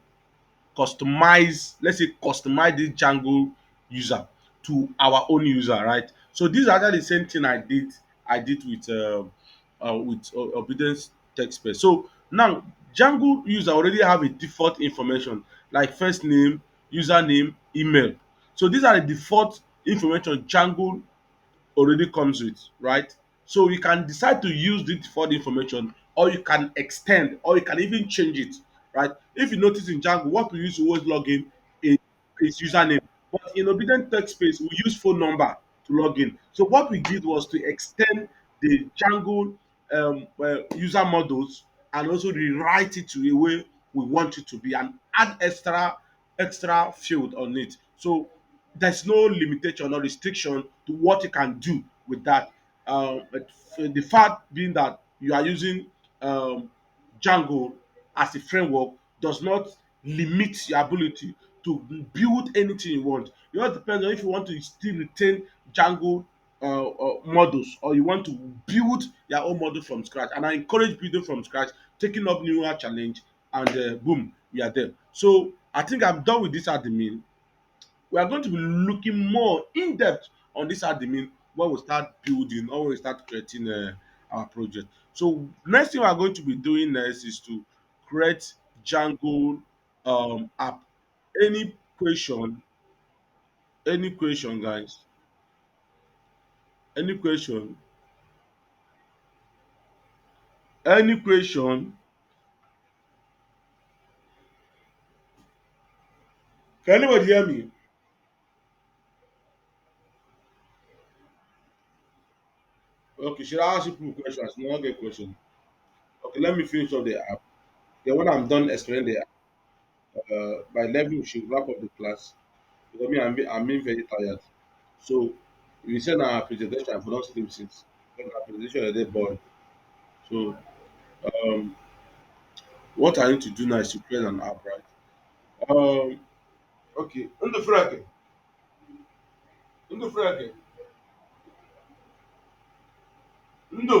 customize, let's say customize this Django user to our own user, right? So this is actually the same thing I did with obedience text space. So now Django user already have a default information like first name, username, email. So these are the default information Django already comes with, right? So you can decide to use the default information, or you can extend, or you can even change it, right? If you notice in Django, what we use to always log in is username, but in obedient text space, we use phone number to log in. So what we did was to extend the Django user models and also rewrite it to a way we want it to be and add extra field on it. So there's no limitation or restriction to what you can do with that. But the fact being that you are using um, Django as a framework does not limit your ability to build anything you want. It all depends on if you want to still retain Django models or you want to build your own model from scratch. And I encourage building from scratch, taking up newer challenge, and boom, we are there. So I think I'm done with this admin. We are going to be looking more in depth on this admin when we start building or when we start creating our project. So next thing we are going to be doing next is to create Django app. Any question? Any question, guys? Any question? Any question? Can anybody hear me? Okay, should I ask you people questions? No, get question. Okay, let me finish up the app. Then when I'm done explaining the app, by 11 we should wrap up the class. Because me, I'm being very tired. So we send our presentation for not sleep since. Because our presentation is dead boring. So um, what I need to do now is to create an app, right? Um, okay. Ndo Frake. Ndo Frake. Ndo.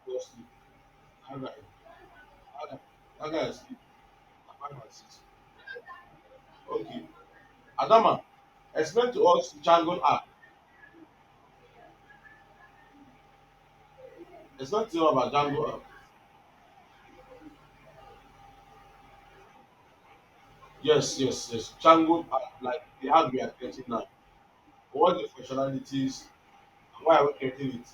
Go sleep. Aga. Aga. Aga is sleep. Aga is sleep. Okay. Adama, explain to us Django app. Explain to us about Django app. Yes, yes, yes. Django app, like the app we are creating now. What the functionalities? Why are we creating it?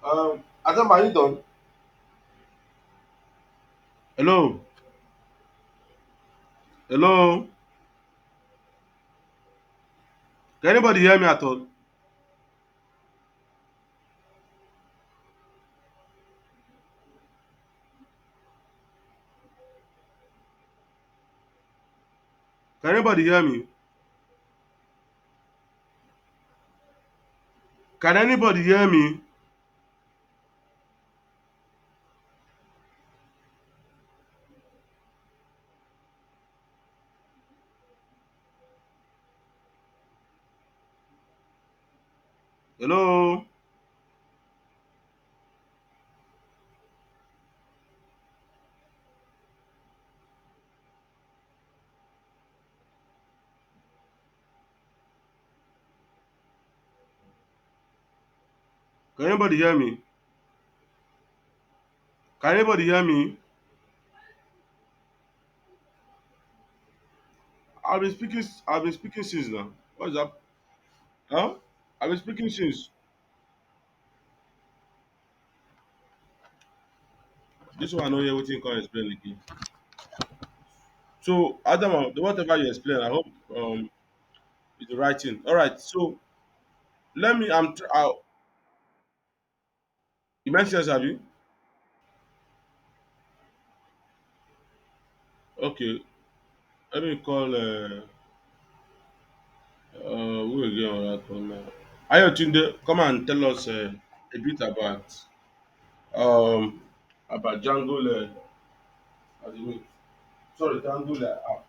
Adam, are you done? Hello? Hello? Can anybody hear me at all? Can anybody hear me? Can anybody hear me? Hello? Can anybody hear me? Can anybody hear me? I've been speaking since now. What's up? Huh? I've been speaking since. This one I know here waiting can explain again. So Adam, whatever you explain, I hope it's the right thing. All right. So let me. You mentioned yes, have you? Okay. Let me call. Who again on that one now? Ayotunde, come and tell us a bit um about Django. As in, sorry, Django app.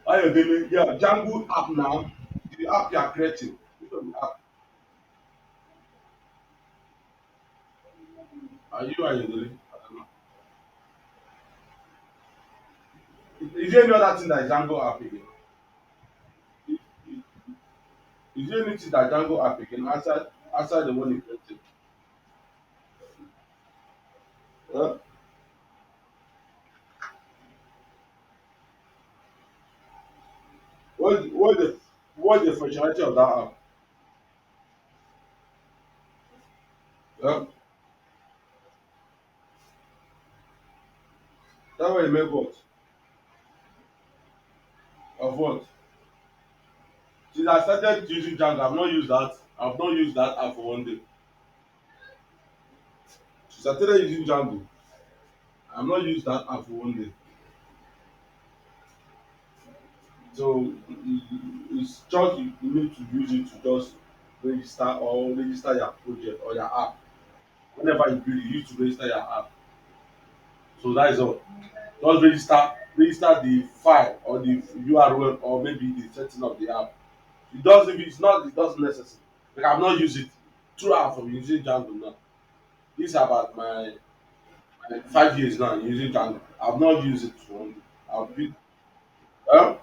Ayodele, yeah, Django app now. The app you are creating. Which of the app? Are you Ayodele? I don't know. Is there any other thing that is Django app again? Is is there anything that Django app again outside the one you created? Huh? What the functionality of that app? Huh? That way you make what? Of what? Since I started using Django, I've not used that. I've not used that app for one day. Since I started using Django, I've not used that app for one day. So it's just you need to use it to just register your project or your app. Whenever you build it, you need to register your app. So that is all. Just register the file or the URL or maybe the setting of the app. It doesn't it's not it doesn't necessary. Like I've not used it throughout from using Django now. This is about my 5 years now using Django. I've not used it for one day. I've been um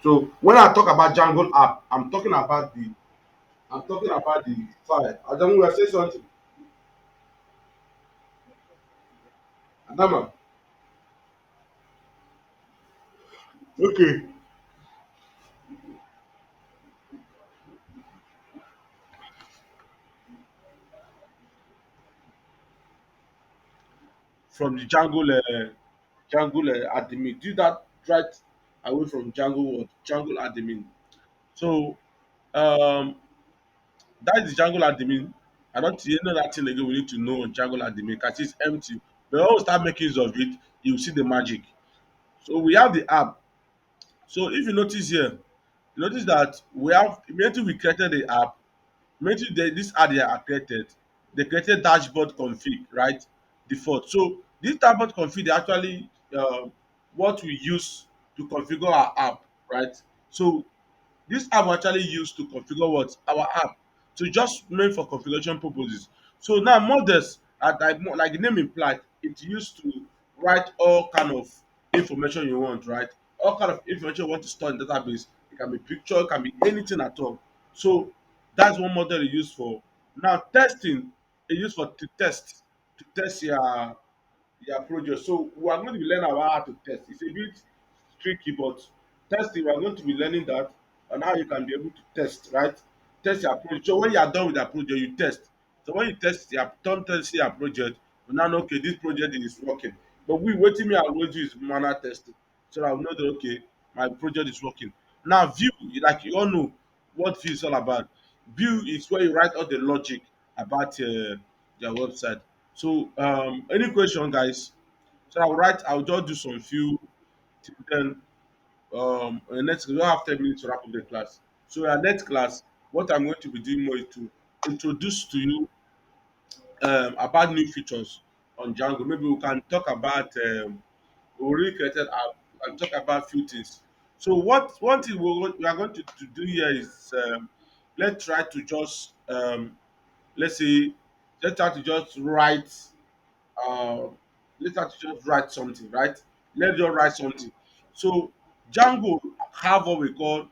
so when I talk about Django app, I'm talking about the file. Adamu, you are saying something. Adama, okay. From the Django admin. Do that right away from Django what? Django admin. So um that is the Django admin. I don't see any other thing again we need to know on Django admin because it's empty. But when we start making use of it, you see the magic. So we have the app. So if you notice here, you notice that we have immediately we created the app. Immediately this ad they are created, they created dashboard config, right? Default. So this dashboard config dey actually what we use to configure our app, right? So this app was actually used to configure what? Our app. So just meant for configuration purposes. So now models are like the name implied, it's used to write all kind of information you want, right? All kind of information you want to store in database. It can be picture, it can be anything at all. So that's one model you use for. Now testing is used for to test your project. So we are going to be learning about how to test. It's a bit tricky, but Testing, we are going to be learning that and how you can be able to test, right? Test your project. So when you are done with that project, you test. So when you test your don't test your project, you now know okay, this project is working. But we waiting me I always do is manual testing. So I will know that okay, my project is working. Now view, like you all know what view is all about. View is where you write all the logic about your website. So any question guys? So I'll just do some few then next we don't have 10 minutes to wrap up the class. So our next class, what I'm going to be doing more is to introduce to you about new features on Django. Maybe we can talk about we already created app and talk about few things. So what one thing we are going to do here is let's try to just let's say let's try to just write uh, let's actually just write something, right? Let's just write something. So Django have what we call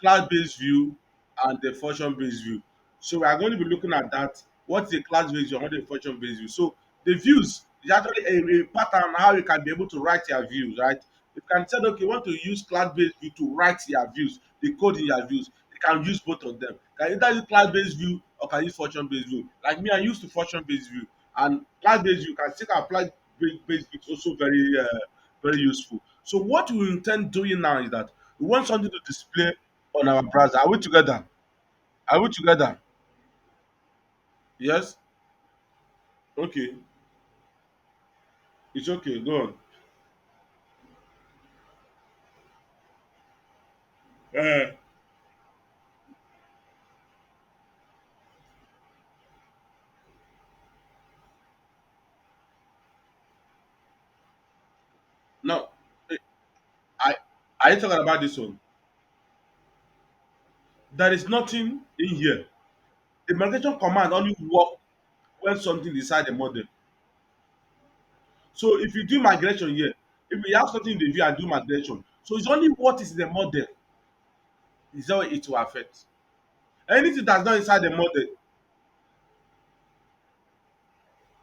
class-based view and the function-based view. So we are going to be looking at that. What's the class-based view and what is the function-based view? So the views is actually a pattern how you can be able to write your views, right? You can tell okay, you want to use class-based view to write your views, the code in your views. You can use both of them. Can either use class-based view or can use function-based view. Like me, I use the function-based view and class-based view can still apply based view is also very useful. So what we intend doing now is that we want something to display on our browser. Are we together? Are we together? Yes? Okay. It's okay. Go on. Uh, now, eh, I are you talking about this one? There is nothing in here. The migration command only work when something is inside the model. So if you do migration here, if you have something in the view and do migration, so it's only what is in the model is how it will affect. Anything that's not inside the model,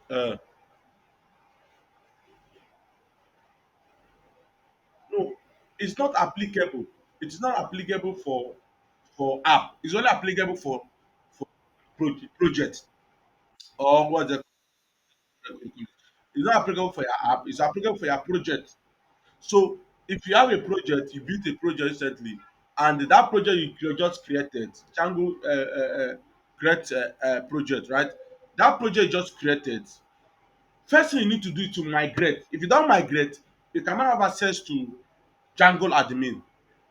uh, no, it's not applicable. It is not applicable for app. It's only applicable for project or what the it's not applicable for your app. It's applicable for your project. So if you have a project, you built a project recently, and that project you just created, Django create project, right? That project you just created. First thing you need to do is to migrate. If you don't migrate, you cannot have access to Django admin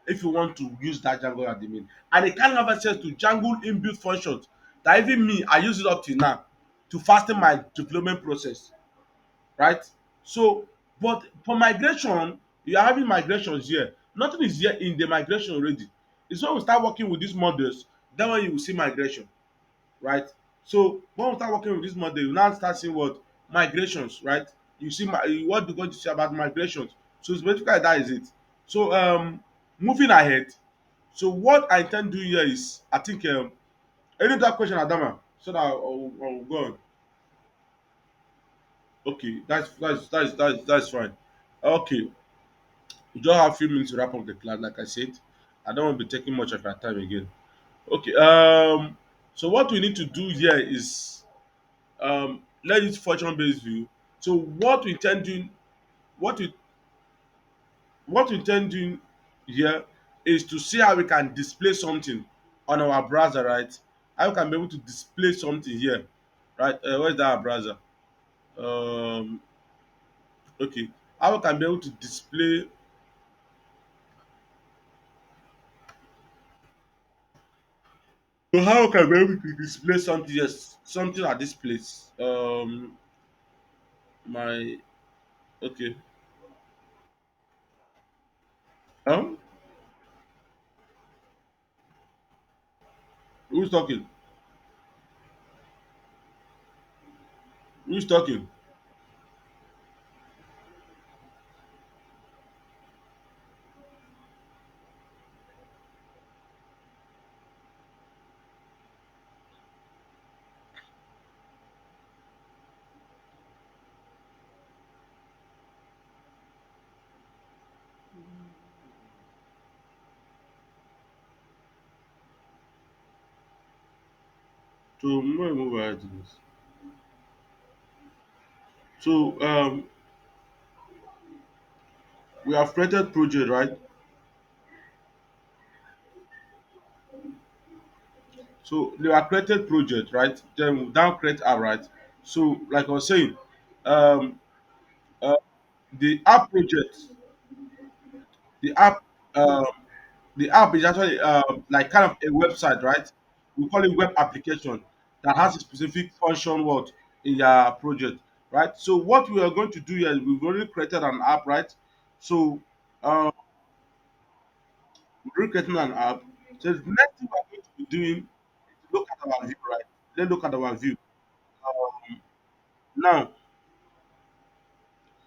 if you want to use that Django admin. And you can't have access to Django inbuilt functions that even me, I use it up till now to fasten my development process, right? So, but for migration, you are having migrations here. Nothing is here in the migration already. It's when we start working with these models, then when you will see migration, right? So when we start working with this model, you now start seeing what migrations, right? You see what you're going to see about migrations. So it's basically that is it. So moving ahead. So what I intend to do here is I think any other question Adama so that I'll go on. Okay, that's fine. Okay, we just have a few minutes to wrap up the class. Like I said, I don't want to be taking much of your time again. Okay, so what we need to do here is let's use function based view. So what we what we intend doing here is to see how we can display something on our browser, right? How we can be able to display something here, right? Where's that browser? Um, okay, how we can be able to display. So how we can be able to display something? Yes, something at this place. My okay. Um, who's talking? Who's talking? So when we move ahead to this. So we have created project, right? So they are created project, right? Then we now create app, right? So like I was saying, um uh, the app project, the app um the app is actually like kind of a website, right? We call it web application that has a specific function what in your project, right? So what we are going to do here is we've already created an app, right? So uh, we've already created an app. So the next thing we're going to be doing is look at our view, right? Let's look at our view. Now,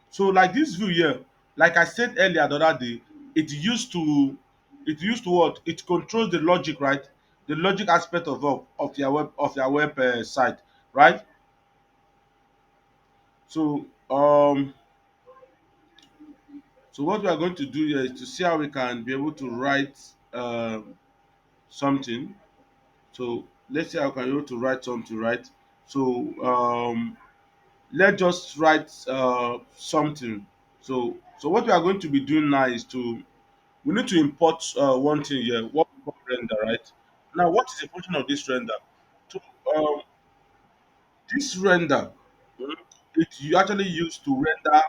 so like this view here, like I said earlier the other day, it used to what? It controls the logic, right? The logic aspect of your web site, right? So so what we are going to do here is to see how we can be able to write something. So let's see how we can be able to write something, right? So let's just write something. So what we are going to be doing now is to we need to import one thing here, what we call render, right? Now, what is the function of this render? So, this render, mm, it you actually use to render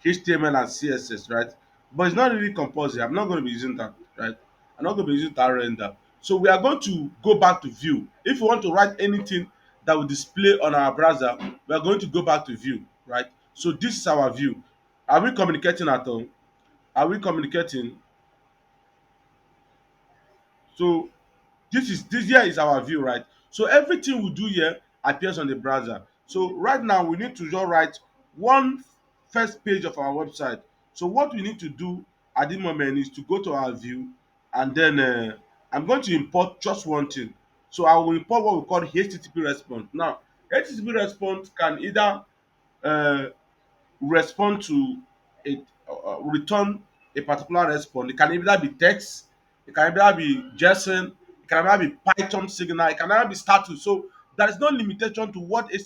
HTML and CSS, right? But it's not really compulsory. I'm not going to be using that, right? I'm not going to be using that render. So we are going to go back to view. If we want to write anything that will display on our browser, we are going to go back to view, right? So this is our view. Are we communicating at all? Are we communicating? So this here is our view, right? So everything we do here appears on the browser. So right now we need to just write one first page of our website. So what we need to do at the moment is to go to our view, and then I'm going to import just one thing. So I will import what we call http response. Now http response can either uh, respond to a return a particular response. It can either be text, it can either be JSON, it can either be Python signal, it can either be status. So there is no limitation to what a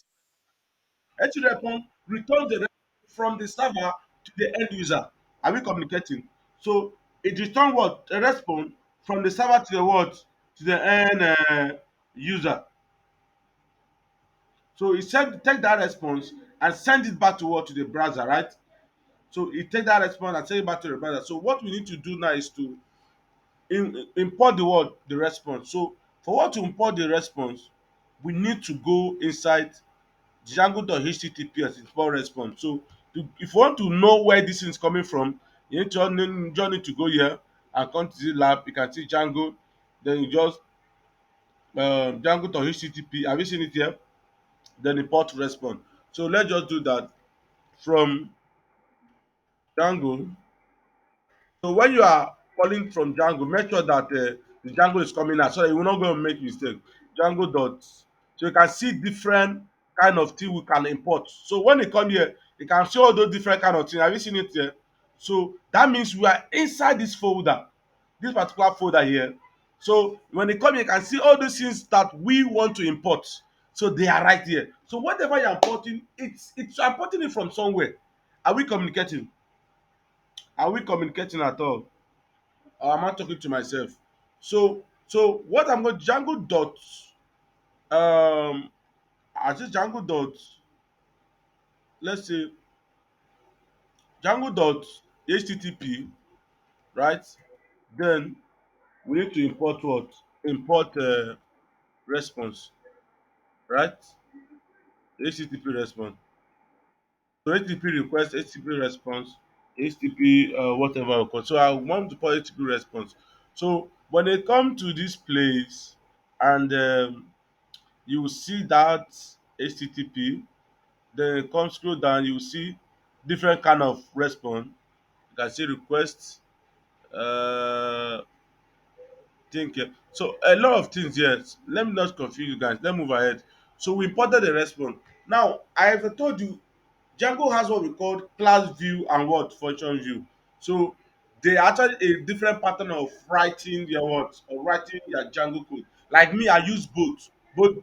HTTP response returns the response from the server to the end user. Are we communicating? So it returns what? A response from the server to the what? To the end user. So it send take that response and send it back to what? To the browser, right? So you take that response and send it back to the browser. So what we need to do now is to import the response. So for what to import the response, we need to go inside django.https import response. So if you want to know where this thing is coming from, you need to just need to go here and come to the lab. You can see Django, then you just django.http. Have you seen it here? Then import response. So let's just do that from Django. So when you are calling from Django, make sure that the Django is coming out so that you will not go and make mistake. Django dot. So you can see different kind of thing we can import. So when you come here, you can see all those different kind of things. Have you seen it here? So that means we are inside this folder, this particular folder here. So when you come here, you can see all those things that we want to import. So they are right here. So whatever you're importing, it's importing it from somewhere. Are we communicating? Are we communicating at all? Or am I talking to myself? So what I'm going Django dot I say Django dot let's say Django dot HTTP, right? Then we need to import what? Import response, right? HTTP response. So HTTP request, HTTP response, HTTP whatever we call. So I want to put HTTP response. So when they come to this place and you will see that HTTP. Then come scroll down, you will see different kind of response. You can see request, uh, think. So a lot of things here. Let me not confuse you guys. Let's move ahead. So we imported the response. Now I have told you, Django has what we call class view and what function view. So they are actually a different pattern of writing your what or writing your Django code. Like me, I use both. both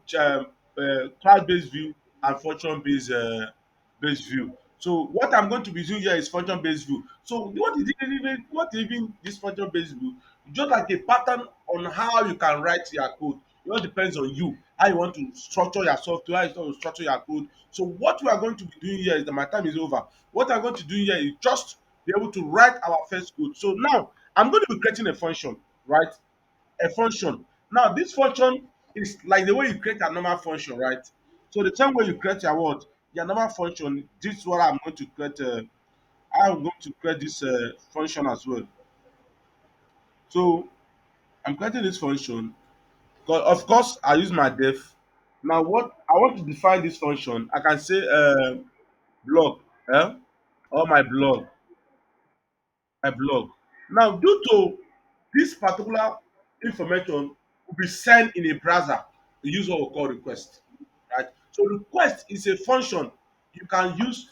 class-based view and function based view. So what I'm going to be doing here is function-based view. So what even this function-based view? Just like a pattern on how you can write your code. It all depends on you, how you want to structure your software, how you want to structure your code. So what we are going to be doing here is that my time is over. What I'm going to do here is just be able to write our first code. So now I'm going to be creating a function, right? A function. Now this function is like the way you create a normal function, right? So the same way you create your what, your normal function, this is what I'm going to create. I'm going to create this function as well. So I'm creating this function. Of course, I use my def. Now what I want to define this function, I can say blog, eh? Or my blog. Now, due to this particular information will be sent in a browser, we use what we call request, right? So request is a function you can use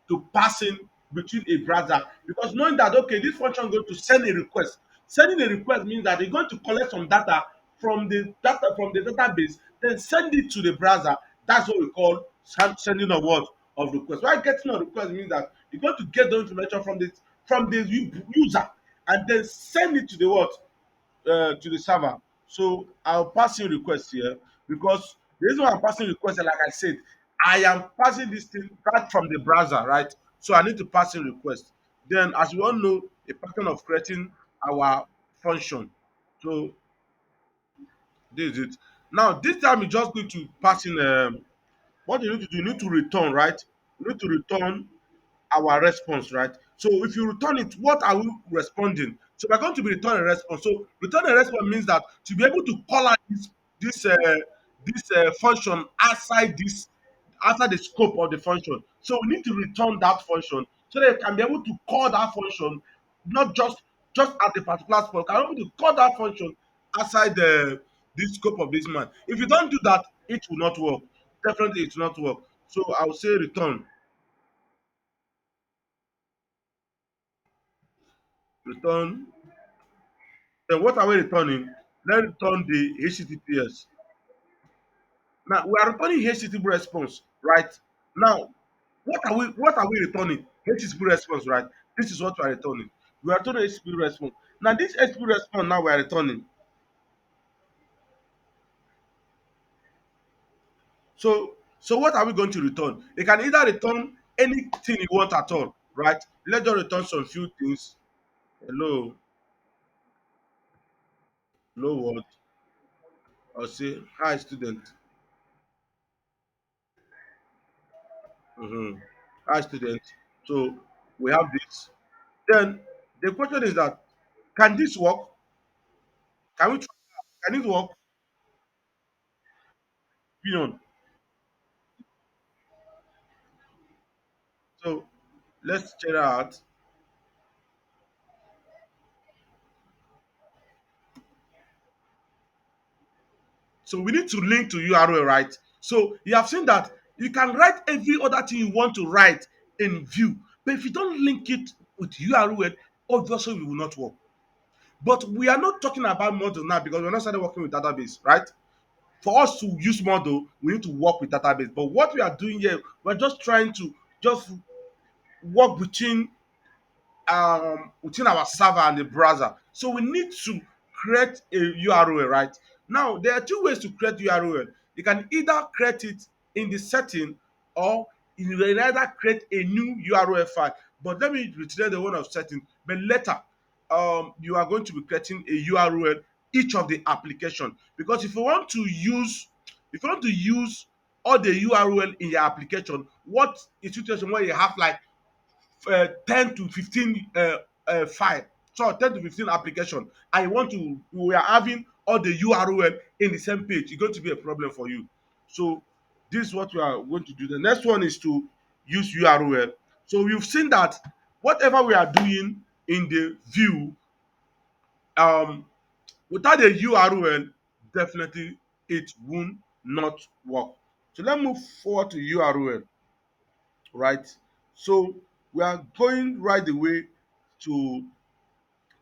to pass in between a browser, because knowing that okay, this function is going to send a request. Sending a request means that you're going to collect some data from the database, then send it to the browser. That's what we call sending of what, of request. Why getting a request means that you're going to get the information from the user and then send it to the what, to the server. So I'll pass in request here, because the reason why I'm passing request, like I said, I am passing this thing back from the browser, right? So I need to pass in request. Then, as we all know, a pattern of creating our function. So this is it. Now this time you just need to pass in what you need to do. You need to return, right? You need to return our response, right? So if you return it, what are we responding? So we're going to be returning a response. So return a response means that to be able to call out this function outside the scope of the function. So we need to return that function so that you can be able to call that function, not just at the particular spot. You can be able to call that function outside the scope of this man. If you don't do that, it will not work. Definitely, it will not work. So I will say return. Then what are we returning? Let's return the HTTPS. Now we are returning HTTP response, right? Now what are we returning? HTTP response, right? This is what we are returning. We are returning HTTP response. Now this HTTP response now we are returning. So what are we going to return? You can either return anything you want at all, right? Let's just return some few things. Hello, hello world. Or say hi student. Mm-hmm. Hi student. So we have this. Then the question is that, can this work? Can we try? Can it work? Opinion. So let's check it out. So we need to link to URL, right? So you have seen that you can write every other thing you want to write in Vue, but if you don't link it with URL, obviously it will not work. But we are not talking about model now because we're not started working with database, right? For us to use model, we need to work with database. But what we are doing here, we're just trying to just work within our server and the browser. So we need to create a URL, right? Now there are two ways to create URL. You can either create it in the setting, or you can either create a new URL file. But let me return the one of setting. But later, you are going to be creating a URL each of the application, because if you want to use all the URL in your application, what is situation where you have like 10 to 15 file, so 10 to 15 application, and you want to we are having all the URL in the same page, it's going to be a problem for you. So this is what we are going to do. The next one is to use URL. So we've seen that whatever we are doing in the view, um without a URL, definitely it will not work. So let's move forward to URL, right? So we are going right away to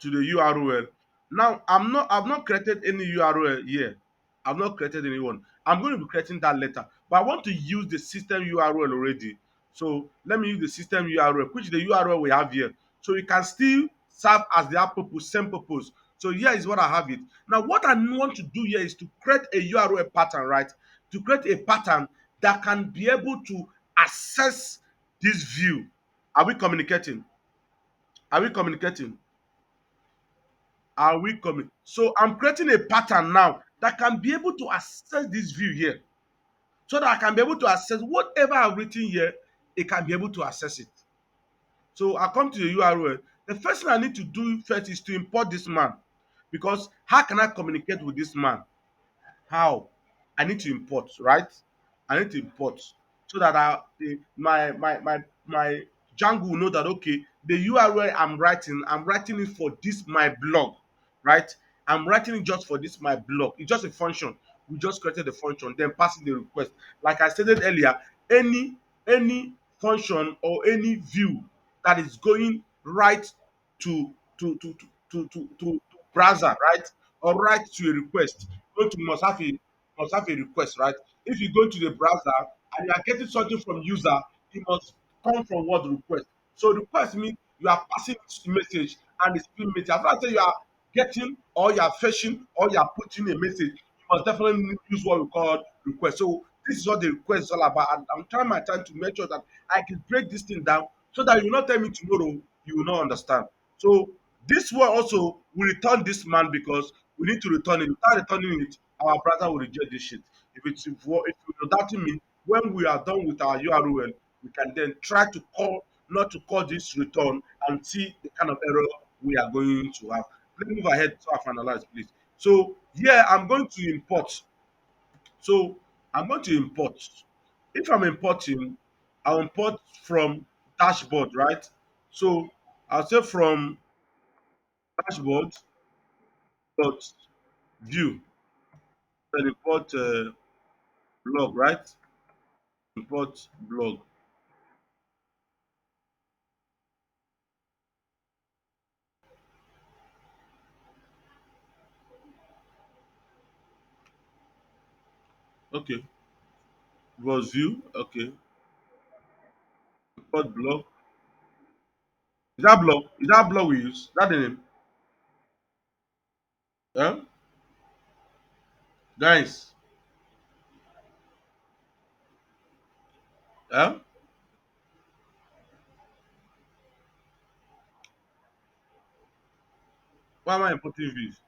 the URL. Now I've not created any URL here. I've not created any one. I'm going to be creating that later, but I want to use the system URL already. So let me use the system URL, which is the URL we have here. So it can still serve as the app purpose, same purpose. So here is what I have it. Now, what I want to do here is to create a URL pattern, right? To create a pattern that can be able to access this view. Are we communicating? Are we communicating? Are we coming? So I'm creating a pattern now that can be able to access this view here, so that I can be able to access whatever I've written here. It can be able to access it. So I come to the URL. The first thing I need to do first is to import this man, because how can I communicate with this man? How? I need to import, right? I need to import so that my Django will know that okay, the URL I'm writing it for this my blog, right? I'm writing it just for this my blog. It's just a function. We just created the function, then passing the request. Like I stated earlier, any any function or any view that is going right to to browser, right? Or right to a request, going to must have a request, right? If you go to the browser and you are getting something from user, it must come from what request. So request means you are passing a message and it's being message. As long as you are getting or you are fetching or you are putting a message, you must definitely use what we call request. So this is what the request is all about. And I'm trying my time to make sure that I can break this thing down so that you will not tell me tomorrow you will not understand. So this one also will return this man because we need to return it. Without returning it, our brother will reject this shit. If you're doubting me, when we are done with our URL, we can then try to call not to call this return and see the kind of error we are going to have. Let me move ahead so I finalize, please. So here I'm going to import. So I'm going to import. If I'm importing, I'll import from dashboard, right? So I'll say from dashboard dot view, then import blog, right? Import blog. Okay. Was view. Okay. Import blog. Is that blog? Is that blog we use? That the name? Yeah. Guys. Yeah. Why am I importing views?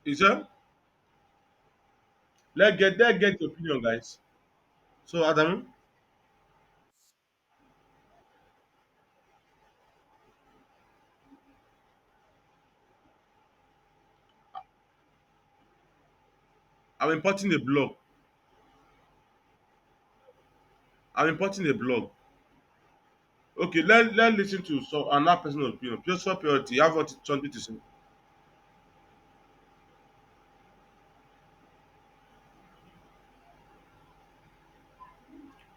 Is that? Let's get your opinion, guys. So Adam, I'm importing a blog. I'm importing a blog. Okay, let listen to so another personal opinion. Just for purity, you have something to say.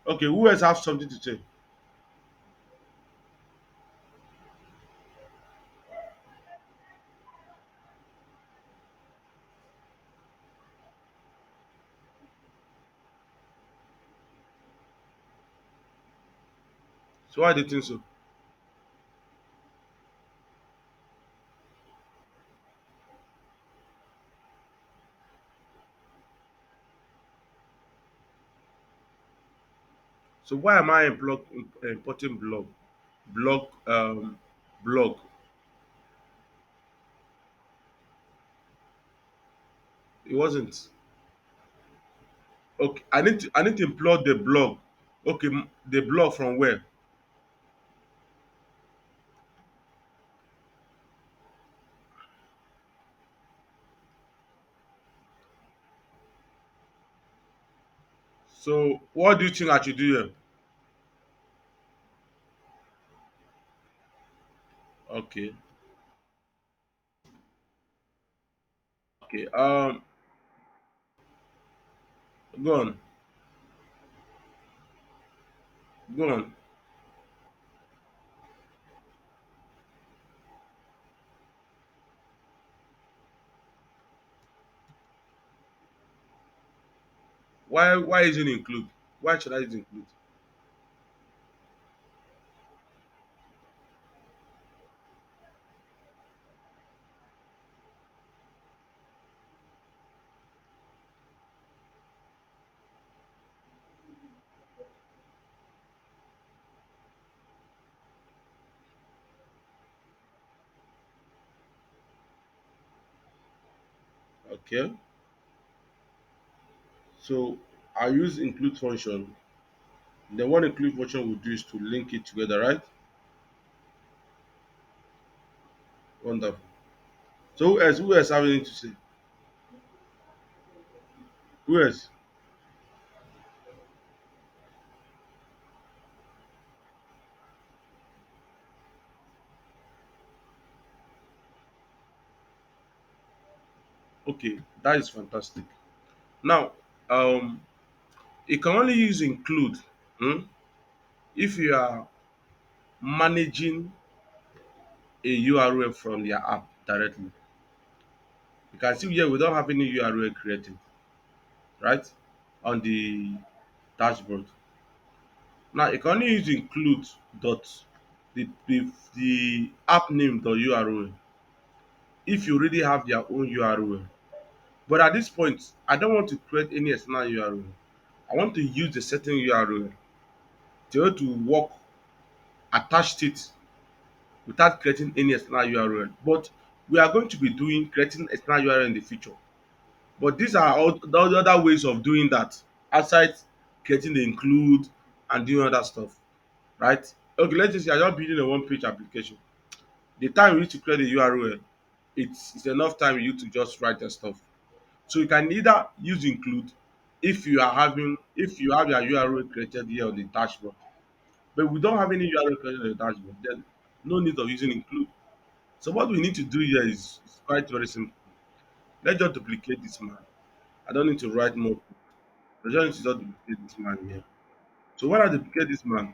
Okay, who else have something to say? So why do you think so? So why am I importing blog blog? It wasn't. Okay, I need to implore the blog. Okay, the blog from where? So what do you think I should do here? Okay, okay. Go on, go on. Why isn't include? Why should I use include? Okay. So I use include function. Then what include function will do is to link it together, right? Wonderful. So who else have anything to say? Who else? Okay, that is fantastic. Now, um, you can only use include hmm, if you are managing a URL from your app directly. You can see here we don't have any URL created, right? On the dashboard. Now you can only use include dot the app name dot URL if you already have your own URL. But at this point, I don't want to create any external URL. I want to use the certain URL to be able to work attached it without creating any external URL. But we are going to be doing creating external URL in the future. But these are all the other ways of doing that outside creating the include and doing other stuff, right? Okay, let's just say I just building a one page application. The time you need to create a URL, it's enough time you to just write the stuff. So you can either use include if you have your URL created here on the dashboard. But we don't have any URL created on the dashboard, then no need of using include. So what we need to do here is quite very simple. Let's just duplicate this man. I don't need to write more. I just need to just duplicate this man here. So when I duplicate this man,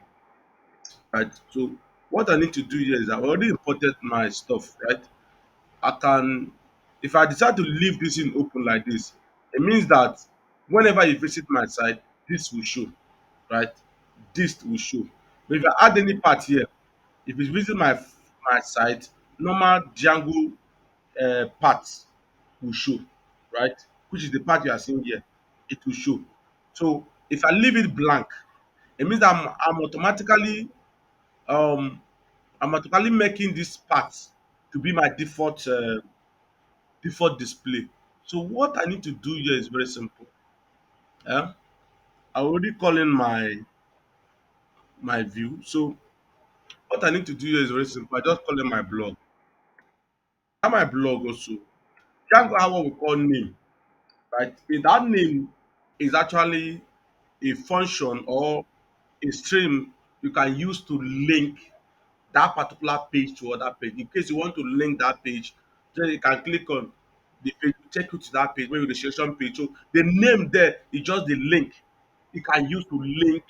right? So what I need to do here is I've already imported my stuff, right? I can, if I decide to leave this in open like this, it means that whenever you visit my site, this will show, right? This will show. But if I add any part here, if you visit my site, normal Django part will show, right? Which is the part you are seeing here. It will show. So if I leave it blank, it means um I'm automatically making this part to be my default display. So what I need to do here is very simple. Yeah, I already call in my view. So what I need to do here is very simple. I just call in my blog. And my blog also. Django have what we call name, right? In that name is actually a function or a stream you can use to link that particular page to other page. In case you want to link that page, then you can click on the page, take you to that page, maybe the registration page. So the name there is just the link you can use to link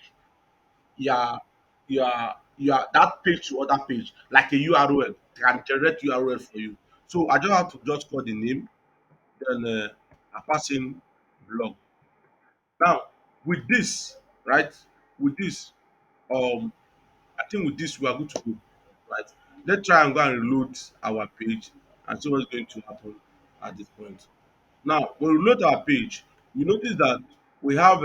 your your that page to other page, like a URL, can generate URL for you. So I just have to just call the name, then I pass in blog. Now with this, right? With this, um I think with this we are good to go. Right. Let's try and go and reload our page and see what's going to happen at this point. Now, when we reload our page, we notice that we have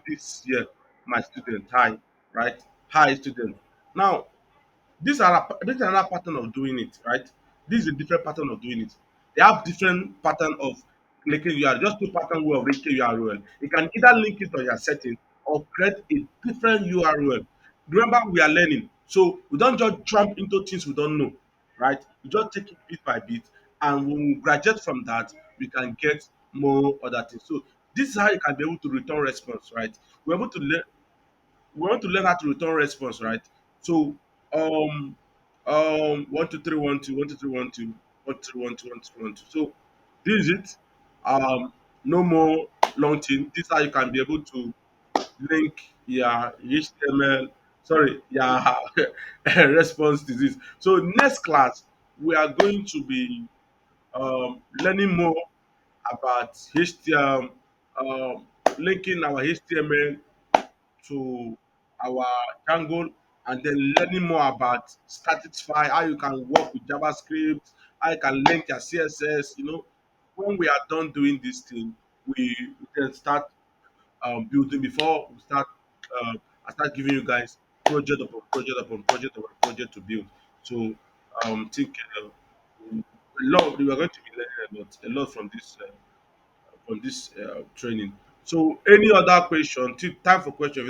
this here, my student, hi, right? Hi student. Now this is another pattern of doing it, right? This is a different pattern of doing it. They have different pattern of linking URL, just two pattern way of linking URL. You can either link it on your setting or create a different URL. Remember, we are learning, so we don't just jump into things we don't know, right? We just take it bit by bit, and when we graduate from that, we can get more other things. So this is how you can be able to return response, right? We're able to learn we want to learn how to return response, right? So um 1 2 3 1 2 1 2 3 1 2 1 2 3 1 2 1 2 1 2. So this is it. No more long thing. This is how you can be able to link your HTML, sorry, your response to this. So next class we are going to be learning more about HTML, linking our HTML to our Django, and then learning more about Statify, how you can work with JavaScript, how you can link your CSS. When we are done doing this thing, we then start building before we start. I start giving you guys project upon project upon project upon project to build. So think a lot. We are going to be learning a lot from this training. So any other question? Time for question.